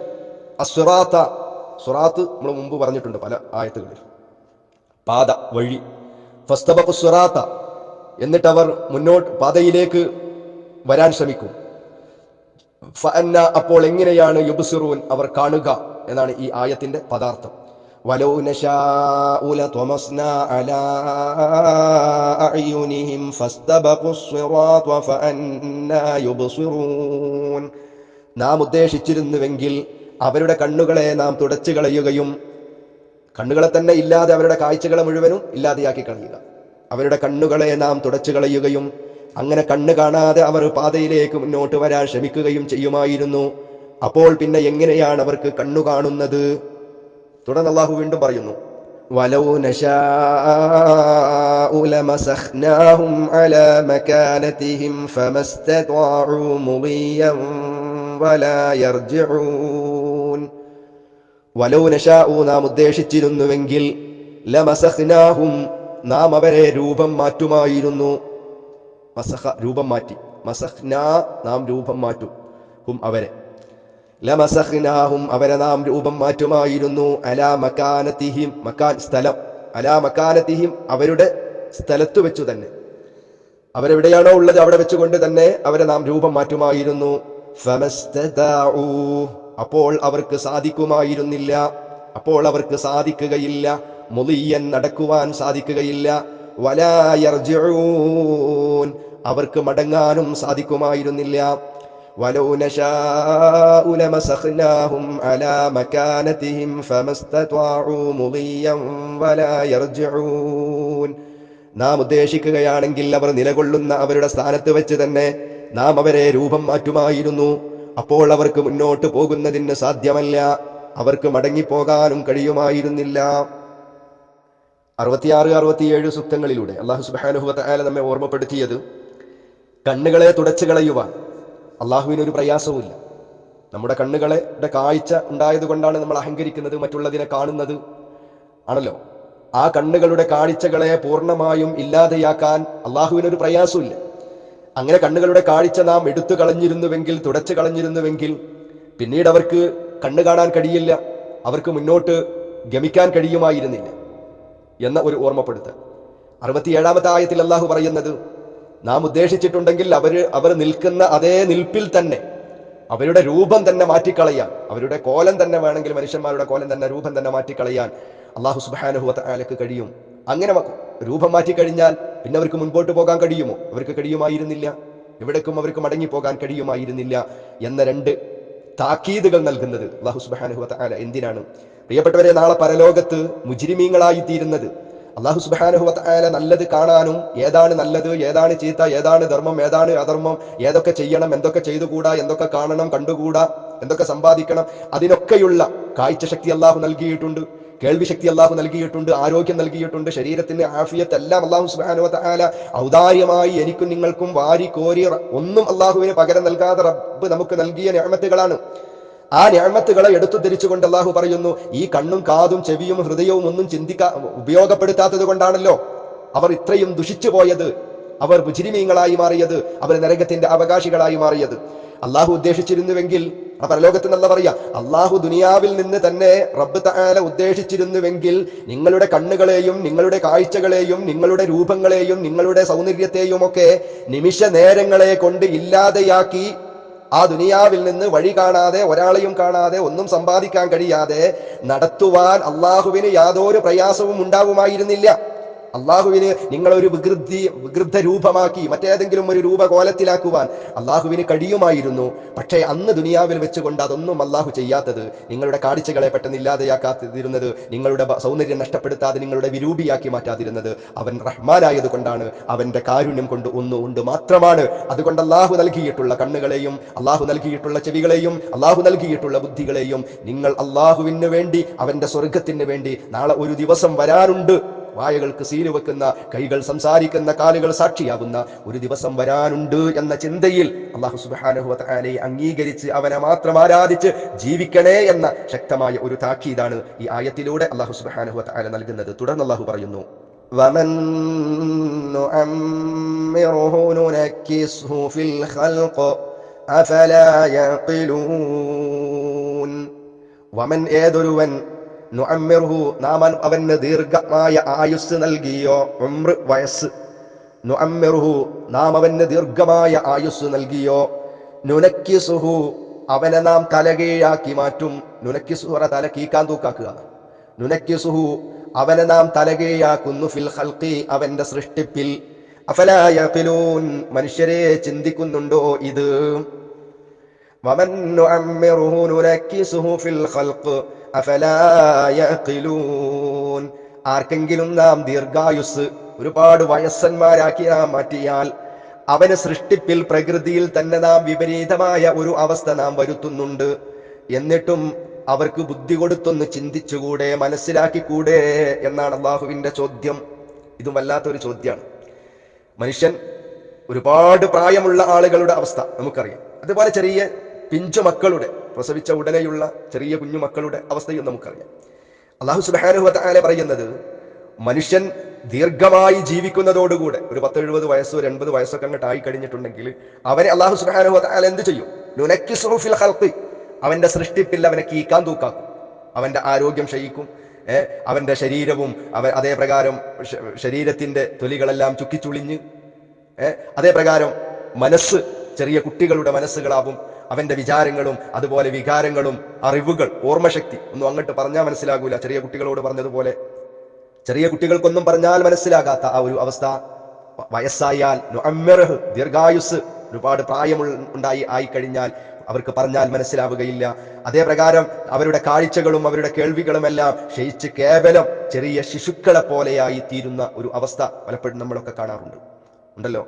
Speaker 3: അസ്റാത്ത, സുറാത്ത് നമ്മൾ മുമ്പ് പറഞ്ഞിട്ടുണ്ട് പല ആയത്തുകളിൽ, പാത, വഴി. ഫസ്തബഖു സുറാത്ത, എന്നിട്ട് അവർ മുന്നോട്ട് പാതയിലേക്ക് വരാൻ ശ്രമിക്കും. ഫഅന്ന, അപ്പോൾ എങ്ങനെയാണ് യുബ്സിറൂൻ, അവർ കാണുക എന്നാണ് ഈ ആയത്തിന്റെ പദാർത്ഥം. വലൗ നശാഉ ലതമസ്നാ അലാ അഅ്യുനിഹിം ഫസ്തബഖുസ് സിറാത്ത ഫഅന്നാ യുബ്സിറൂൻ. നാം ഉദ്ദേശിച്ചിരുന്നുവെങ്കിൽ അവരുടെ കണ്ണുകളെ നാം തുടച്ചു കളയുകയും, കണ്ണുകളെ തന്നെ ഇല്ലാതെ അവരുടെ കാഴ്ചകളെ മുഴുവനും ഇല്ലാതെയാക്കി കളയുക. അവരുടെ കണ്ണുകളെ നാം തുടച്ചു കളയുകയും അങ്ങനെ കണ്ണ് കാണാതെ അവർ പാതയിലേക്ക് മുന്നോട്ട് വരാൻ ശ്രമിക്കുകയും ചെയ്യുമായിരുന്നു. അപ്പോൾ പിന്നെ എങ്ങനെയാണ് അവർക്ക് കണ്ണു കാണുന്നത്? തുടർന്ന് അല്ലാഹു വീണ്ടും പറയുന്നു, വലൗ നശാഉ ലമസഖ്നാഹും അലാ മകാനതിഹിം ഫമസ്തതാഉ മുളിയൻ വലാ യർജിഊൻ. വലൗ നശാഉ, നാം ഉദ്ദേശിച്ചിരുന്നുവെങ്കിൽ, ലമസഖ്നാഹും, നാം അവരെ രൂപം മാറ്റുമായിരുന്നു. മസഖ, രൂപം മാറ്റി. മസഖ്നാ, നാം രൂപം മാറ്റും. ഹും, അവരെ. ലമസഖ്നാഹും, അവരെ നാം രൂപം മാറ്റുമായിരുന്നു. അലാ മകാനതിഹിം, മകാൻ സ്ഥലം, അലാ മകാനതിഹിം, അവരുടെ സ്ഥലത്ത് വെച്ചു തന്നെ, അവരെവിടെയാണോ ഉള്ളത് അവിടെ വെച്ചുകൊണ്ട് തന്നെ അവരെ നാം രൂപം മാറ്റുമായിരുന്നു. ഫമസ്തതാഉ, അപ്പോൾ അവർക്ക് സാധിക്കുമായിരുന്നില്ല, അപ്പോൾ അവർക്ക് സാധിക്കുകയില്ല. മുളിയൻ, നടക്കുവാൻ സാധിക്കുകയില്ല. വലാ യർജിഊൻ, അവർക്ക് മടങ്ങാനും സാധിക്കുമായിരുന്നില്ല. വലൗ നശാഉ ലമസഖ്നാഹും അലാ മകാനതിഹിം ഫമസ്തതാഉ മുളിയൻ വലാ യർജിഊൻ. നാം ഉദ്ദേശിക്കുകയാണെങ്കിൽ അവർ നിലകൊള്ളുന്ന അവരുടെ സ്ഥാനത്ത് വെച്ച് തന്നെ നാം അവരെ രൂപം മാറ്റുമായിരുന്നു. അപ്പോൾ അവർക്ക് മുന്നോട്ട് പോകുന്നതിന് സാധ്യമല്ല, അവർക്ക് മടങ്ങിപ്പോകാനും കഴിയുമായിരുന്നില്ല. 66, 67 സൂക്തങ്ങളിലൂടെ അല്ലാഹു സുബ്ഹാനഹു വ തആല നമ്മെ ഓർമ്മപ്പെടുത്തിയത്, കണ്ണുകളെ തുടച്ചു കളയുവാൻ അള്ളാഹുവിനൊരു പ്രയാസവുമില്ല. നമ്മുടെ കണ്ണുകളുടെ കാഴ്ച ഉണ്ടായത് കൊണ്ടാണ് നമ്മൾ അഹങ്കരിക്കുന്നത്, മറ്റുള്ളതിനെ കാണുന്നത് ആണല്ലോ. ആ കണ്ണുകളുടെ കാഴ്ചകളെ പൂർണ്ണമായും ഇല്ലാതെയാക്കാൻ അള്ളാഹുവിനൊരു പ്രയാസമില്ല. അങ്ങനെ കണ്ണുകളുടെ കാഴ്ച നാം എടുത്തു കളഞ്ഞിരുന്നുവെങ്കിൽ, തുടച്ചു കളഞ്ഞിരുന്നുവെങ്കിൽ, പിന്നീട് അവർക്ക് കണ്ണു കാണാൻ കഴിയില്ല, അവർക്ക് മുന്നോട്ട് ഗമിക്കാൻ കഴിയുമായിരുന്നില്ല എന്ന ഒരു ഓർമ്മപ്പെടുത്തൽ. 67-ാമത്തെ ആയത്തിൽ അള്ളാഹു പറയുന്നത്, നാം ഉദ്ദേശിച്ചിട്ടുണ്ടെങ്കിൽ അവർ നിൽക്കുന്ന അതേ നിൽപ്പിൽ തന്നെ അവരുടെ രൂപം തന്നെ മാറ്റിക്കളയാൻ, അവരുടെ കോലം തന്നെ വേണമെങ്കിൽ മനുഷ്യന്മാരുടെ കോലം തന്നെ, രൂപം തന്നെ മാറ്റിക്കളയാൻ അള്ളാഹു സുബ്ഹാനഹു വ തആലക്ക് കഴിയും. അങ്ങനെ രൂപം മാറ്റിക്കഴിഞ്ഞാൽ പിന്നെ അവർക്ക് മുൻപോട്ട് പോകാൻ കഴിയുമോ? അവർക്ക് കഴിയുമായിരുന്നില്ല. എവിടേക്കും അവർക്ക് മടങ്ങിപ്പോകാൻ കഴിയുമായിരുന്നില്ല എന്ന 2 താക്കീതുകൾ നൽകുന്നത് അള്ളാഹു സുബ്ഹാനഹു വ തആല എന്തിനാണ്? പ്രിയപ്പെട്ടവരെ, നാളെ പരലോകത്ത് മുജ്രിമീങ്ങളായി തീരുന്നത് അള്ളാഹു സുബ്ഹാനഹു വ തആല നല്ലത് കാണാനും, ഏതാണ് നല്ലത്, ഏതാണ് ചീത്ത, ഏതാണ് ധർമ്മം, ഏതാണ് അധർമ്മം, ഏതൊക്കെ ചെയ്യണം, എന്തൊക്കെ ചെയ്തുകൂടാ, എന്തൊക്കെ കാണണം, കണ്ടുകൂടാ, എന്തൊക്കെ സമ്പാദിക്കണം, അതിനൊക്കെയുള്ള കാഴ്ചശക്തി അള്ളാഹു നൽകിയിട്ടുണ്ട്, കേൾവി ശക്തി അള്ളാഹു നൽകിയിട്ടുണ്ട്, ആരോഗ്യം നൽകിയിട്ടുണ്ട്, ശരീരത്തിന്റെ ആഫിയത്ത് എല്ലാം അള്ളാഹു സുബ്ഹാനഹു വ തആല ഔദാര്യമായി എനിക്കും നിങ്ങൾക്കും വാരി കോരി ഒന്നും അള്ളാഹുവിന് പകരം നൽകാതെ റബ്ബ് നമുക്ക് നൽകിയ നിഅമത്തുകളാണ്. ആ നിഅമത്തുകളെ എടുത്തുദ്ധരിച്ചുകൊണ്ട് അള്ളാഹു പറയുന്നു, ഈ കണ്ണും കാതും ചെവിയും ഹൃദയവും ഒന്നും ഉപയോഗപ്പെടുത്താത്തത് കൊണ്ടാണല്ലോ അവർ ഇത്രയും ദുഷിച്ചു പോയത്, അവർ മുജ്രിമീങ്ങളായി മാറിയത്, അവർ നരകത്തിന്റെ അവകാശികളായി മാറിയത്. അള്ളാഹു ഉദ്ദേശിച്ചിരുന്നുവെങ്കിൽ, പരലോകത്ത് നല്ല പറയാ, അള്ളാഹു ദുനിയാവിൽ നിന്ന് തന്നെ റബ്ബ് തആല ഉദ്ദേശിച്ചിരുന്നുവെങ്കിൽ നിങ്ങളുടെ കണ്ണുകളെയും നിങ്ങളുടെ കാഴ്ചകളെയും നിങ്ങളുടെ രൂപങ്ങളെയും നിങ്ങളുടെ സൗന്ദര്യത്തെയും ഒക്കെ നിമിഷ നേരങ്ങളെ കൊണ്ട് ഇല്ലാതെയാക്കി ആ ദുനിയാവിൽ നിന്ന് വഴി കാണാതെ, ഒരാളെയും കാണാതെ, ഒന്നും സമ്പാദിക്കാൻ കഴിയാതെ നടത്തുവാൻ അള്ളാഹുവിന് യാതൊരു പ്രയാസവും ഉണ്ടാവുമായിരുന്നില്ല. അള്ളാഹുവിന് നിങ്ങളൊരു വികൃത രൂപമാക്കി മറ്റേതെങ്കിലും ഒരു രൂപകോലത്തിലാക്കുവാൻ അള്ളാഹുവിന് കഴിയുമായിരുന്നു. പക്ഷേ അന്ന് ദുനിയാവിൽ വെച്ചുകൊണ്ട് അതൊന്നും അള്ളാഹു ചെയ്യാത്തത്, നിങ്ങളുടെ കാഴ്ചകളെ പെട്ടെന്ന് ഇല്ലാതെയാക്കാതിരുന്നത്, നിങ്ങളുടെ സൗന്ദര്യം നഷ്ടപ്പെടുത്താതെ നിങ്ങളുടെ വിരൂപിയാക്കി മാറ്റാതിരുന്നത് അവൻ റഹ്മാനായത് കൊണ്ടാണ്, അവന്റെ കാരുണ്യം കൊണ്ട് ഒന്നുകൊണ്ട് മാത്രമാണ്. അതുകൊണ്ട് അള്ളാഹു നൽകിയിട്ടുള്ള കണ്ണുകളെയും അള്ളാഹു നൽകിയിട്ടുള്ള ചെവികളെയും അള്ളാഹു നൽകിയിട്ടുള്ള ബുദ്ധികളെയും നിങ്ങൾ അള്ളാഹുവിന് വേണ്ടി, അവന്റെ സ്വർഗത്തിന് വേണ്ടി നാളെ ഒരു ദിവസം വരാനുണ്ട്. വായകൾക്ക് സീല് വെക്കുന്ന, കൈകൾ സംസാരിക്കുന്ന, കാലുകൾ സാക്ഷിയാകുന്ന ഒരു ദിവസം വരാനുണ്ട് എന്ന ചിന്തയിൽ അല്ലാഹു സുബ്ഹാനഹു വ തആലയെ അംഗീകരിച്ച് അവനെ മാത്രം ആരാധിച്ച് ജീവിക്കണേ എന്ന ശക്തമായ ഒരു താക്കീതാണ് ഈ ആയത്തിലൂടെ അല്ലാഹു സുബ്ഹാനഹു വ തആല നൽകുന്നത്. തുടർന്ന് അല്ലാഹു പറയുന്നു, വമൻ നുഅമ്മിറുഹു നുനക്കിസ്ഹു ഫിൽ ഖൽഖ് അഫലാ യഖിലൂൻ. വമൻ ഏതൊരുവൻ നുഅമ്മിറുഹു നാം അവന് ദീർഘമായ ആയുസ് നൽകിയോ, ഉംർ വയസ്സ്, നുഅമ്മിറുഹു നാം അവന് ദീർഘമായ ആയുസ് നൽകിയോ, നുനക്കിസുഹു അവനെ നാം തലകീഴാക്കി മാറ്റും. നുനക്കിസുഹു തലക്കീക്കാൻ തൂക്കാക്കുക. നുനക്കിസുഹു അവനെ നാം തലകീഴാക്കുന്നു, ഫിൽ ഖൽഖി അവന്റെ സൃഷ്ടിപ്പിൽ. അഫലാ യഖിലൂൻ മനുഷ്യരെ ചിന്തിക്കുന്നുണ്ടോ ഇത്? വമൻ നുഅമ്മിറുഹു നുനക്കിസുഹു ഫിൽ ഖൽഖ് അഫലാ യഖിലൂൻ. ആർക്കെങ്കിലും നാം ദീർഘായുസ് ഒരുപാട് വയസ്സന്മാരാക്കി നാം മാറ്റിയാൽ അവന് സൃഷ്ടിപ്പിൽ പ്രകൃതിയിൽ തന്നെ നാം വിപരീതമായ ഒരു അവസ്ഥ നാം വരുത്തുന്നുണ്ട്. എന്നിട്ടും അവർക്ക് ബുദ്ധി കൊടുത്തൊന്ന് ചിന്തിച്ചുകൂടെ, മനസ്സിലാക്കിക്കൂടെ എന്നാണ് അള്ളാഹുവിന്റെ ചോദ്യം. ഇതും വല്ലാത്തൊരു ചോദ്യമാണ്. മനുഷ്യൻ ഒരുപാട് പ്രായമുള്ള ആളുകളുടെ അവസ്ഥ നമുക്കറിയാം. അതുപോലെ ചെറിയ പിഞ്ചു മക്കളുടെ, പ്രസവിച്ച ഉടനെയുള്ള ചെറിയ കുഞ്ഞു മക്കളുടെ അവസ്ഥയും നമുക്കറിയാം. അല്ലാഹു സുബ്ഹാനഹു വ തആല പറയുന്നത്, മനുഷ്യൻ ദീർഘമായി ജീവിക്കുന്നതോടുകൂടെ ഒരു 10-70 വയസ്സോ 80 വയസ്സൊക്കെ അങ്ങോട്ട് ആയി കഴിഞ്ഞിട്ടുണ്ടെങ്കിൽ അവനെ അല്ലാഹു സുബ്ഹാനഹു വ തആല എന്ത് ചെയ്യും? നുനക്കിസുഹു ഫിൽ ഖൽഖി അവന്റെ സൃഷ്ടിപ്പിൽ അവനെ കീക്കാൻ തൂക്കാക്കും. അവന്റെ ആരോഗ്യം ക്ഷയിക്കും. അവന്റെ ശരീരവും അതേ പ്രകാരം ശരീരത്തിന്റെ തൊലികളെല്ലാം ചുക്കിച്ചുളിഞ്ഞ്, അതേ പ്രകാരം മനസ്സ് ചെറിയ കുട്ടികളുടെ മനസ്സുകളാവും. അവന്റെ വിചാരങ്ങളും അതുപോലെ വികാരങ്ങളും അറിവുകൾ, ഓർമ്മശക്തി ഒന്നും അങ്ങോട്ട് പറഞ്ഞാൽ മനസ്സിലാകൂല. ചെറിയ കുട്ടികളോട് പറഞ്ഞതുപോലെ ചെറിയ കുട്ടികൾക്കൊന്നും പറഞ്ഞാൽ മനസ്സിലാകാത്ത ആ ഒരു അവസ്ഥ. വയസ്സായാൽ നുഅമ്മിറുഹു ദീർഘായുസ്, ഒരുപാട് പ്രായം ആയിക്കഴിഞ്ഞാൽ അവർക്ക് പറഞ്ഞാൽ മനസ്സിലാവുകയില്ല. അതേ പ്രകാരം അവരുടെ കാഴ്ചകളും അവരുടെ കേൾവികളുമെല്ലാം ക്ഷയിച്ച് കേവലം ചെറിയ ശിശുക്കളെ പോലെയായി തീരുന്ന ഒരു അവസ്ഥ പലപ്പോഴും നമ്മളൊക്കെ കാണാറുണ്ട്, ഉണ്ടല്ലോ.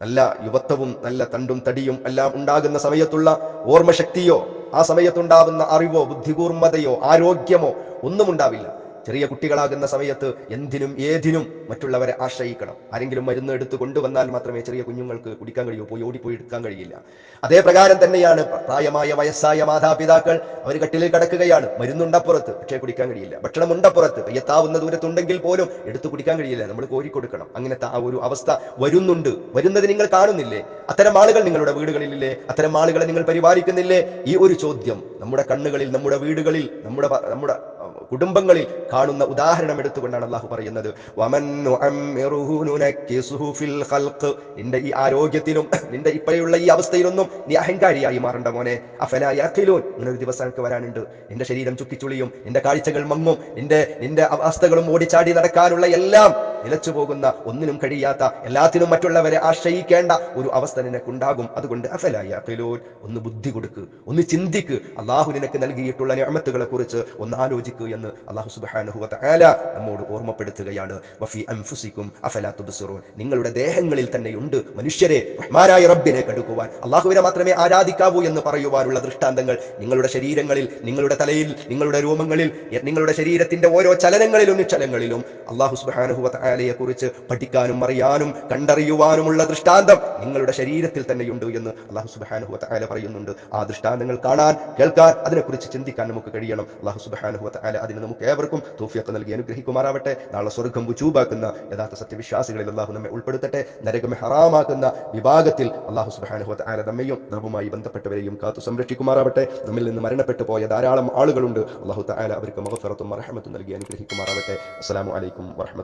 Speaker 3: നല്ല യുവത്വവും നല്ല തണ്ടും തടിയും എല്ലാം ഉണ്ടാകുന്ന സമയത്തുള്ള ഓർമ്മശക്തിയോ ആ സമയത്തുണ്ടാവുന്ന അറിവോ ബുദ്ധികൂർമ്മതയോ ആരോഗ്യമോ ഒന്നും ഉണ്ടാവില്ല. ചെറിയ കുട്ടികളാകുന്ന സമയത്ത് എന്തിനും ഏതിനും മറ്റുള്ളവരെ ആശ്രയിക്കണം. ആരെങ്കിലും മരുന്ന് എടുത്ത് കൊണ്ടുവന്നാൽ മാത്രമേ ചെറിയ കുഞ്ഞുങ്ങൾക്ക് കുടിക്കാൻ കഴിയൂ, ഓടിപ്പോയി എടുക്കാൻ കഴിയില്ല. അതേ പ്രകാരം തന്നെയാണ് പ്രായമായ വയസ്സായ മാതാപിതാക്കൾ. അവർ കട്ടിലിൽ കിടക്കുകയാണ്, മരുന്നുണ്ടപ്പുറത്ത്, പക്ഷേ കുടിക്കാൻ കഴിയില്ല. ഭക്ഷണം ഉണ്ടപ്പുറത്ത്, കയ്യെത്താവുന്ന ദൂരത്തുണ്ടെങ്കിൽ പോലും എടുത്ത് കുടിക്കാൻ കഴിയില്ല, നമ്മൾ കോരിക്കൊടുക്കണം. അങ്ങനത്തെ ആ ഒരു അവസ്ഥ വരുന്നത് നിങ്ങൾ കാണുന്നില്ലേ? അത്തരം ആളുകൾ നിങ്ങളുടെ വീടുകളിലില്ലേ? അത്തരം ആളുകളെ നിങ്ങൾ പരിപാലിക്കുന്നില്ലേ? ഈ ഒരു ചോദ്യം നമ്മുടെ കണ്ണുകളിൽ, നമ്മുടെ വീടുകളിൽ, നമ്മുടെ കുടുംബങ്ങളിൽ കാണുന്ന ഉദാഹരണം എടുത്തുകൊണ്ടാണ് അള്ളാഹു പറയുന്നത്, നിന്റെ ഈ ആരോഗ്യത്തിലും നിന്റെ ഇപ്പോഴുള്ള ഈ അവസ്ഥയിലൊന്നും നീ അഹങ്കാരിയായി മാറണ്ട മോനെ. അഫലാ യഖിലൂൻ, ഇങ്ങനൊരു ദിവസം വരാനുണ്ട്, നിന്റെ ശരീരം ചുക്കിച്ചുളിയും, നിന്റെ കാഴ്ചകൾ മങ്ങും, നിന്റെ അവസ്ഥകളും ഓടിച്ചാടി നടക്കാനുള്ള എല്ലാം നിലച്ചു പോകുന്ന, ഒന്നിനും കഴിയാത്ത, എല്ലാത്തിനും മറ്റുള്ളവരെ ആശ്രയിക്കേണ്ട ഒരു അവസ്ഥ നിനക്കുണ്ടാകും. അതുകൊണ്ട് അഫലാ യഖിലൂൻ, ഒന്ന് ബുദ്ധി കൊടുക്ക്, ഒന്ന് ചിന്തിക്ക്, അള്ളാഹു നിനക്ക് നൽകിയിട്ടുള്ള നിഅമത്തുകളെ കുറിച്ച് ഒന്ന് ആലോചിക്കൂ എന്ന് അല്ലാഹു സുബ്ഹാനഹു വ തആല നമ്മോട് ഓർമ്മപ്പെടുത്തുകയാണ്. വഫി അൻഫുസികും അഫലാ തുബ്സിറൂൻ, നിങ്ങളുടെ ദേഹങ്ങളിൽ തന്നെയുണ്ട് മനുഷ്യരെ റഹ്മാനായ റബ്ബിനെ കടുക്കുവാൻ, അള്ളാഹുവിനെ മാത്രമേ ആരാധിക്കാവൂ എന്ന് പറയുവാനുള്ള ദൃഷ്ടാന്തങ്ങൾ നിങ്ങളുടെ ശരീരങ്ങളിൽ, നിങ്ങളുടെ തലയിൽ, നിങ്ങളുടെ രോമങ്ങളിൽ, നിങ്ങളുടെ ശരീരത്തിന്റെ ഓരോ ചലനങ്ങളിലും നിശ്ചലങ്ങളിലും അല്ലാഹു സുബ്ഹാനഹു വ തആലയെ കുറിച്ച് പഠിക്കാനും അറിയാനും കണ്ടറിയുവാനുമുള്ള ദൃഷ്ടാന്തം നിങ്ങളുടെ ശരീരത്തിൽ തന്നെയുണ്ട് എന്ന് അല്ലാഹു സുബ്ഹാനഹു വ തആല പറയുന്നുണ്ട്. ആ ദൃഷ്ടാന്തങ്ങൾ കാണാൻ, കേൾക്കാൻ, അതിനെക്കുറിച്ച് ചിന്തിക്കാൻ നമുക്ക് കഴിയണം. അല്ലാഹു സുബ്ഹാനഹു വ തആല അതിന് നമുക്ക് ഏവർക്കും തൗഫീഖ് നൽകി അനുഗ്രഹിക്കുമാറാവട്ടെ. നാളെ സ്വർഗ്ഗം വുജൂബാക്കുന്ന യഥാർത്ഥ സത്യവിശ്വാസികളിൽ അല്ലാഹു നമ്മെ ഉൾപ്പെടുത്തട്ടെ. നരകം ഹറാമാക്കുന്ന വിഭാഗത്തിൽ അല്ലാഹു സുബ്ഹാനഹു വ തആല നമ്മയും നമ്മുമായി ബന്ധപ്പെട്ടവരെയും കാത്തു സംരക്ഷിക്കുമാറാവട്ടെ. നമ്മിൽ നിന്ന് മരണപ്പെട്ടു പോയ ധാരാളം ആളുകളുണ്ട്. അല്ലാഹു തആല അവർക്ക് മഗ്ഫിറത്തും റഹ്മത്തും നൽകി അനുഗ്രഹിക്കുമാറാവട്ടെ. അസ്സലാമു അലൈക്കും വറഹ്മത്തുള്ളാഹി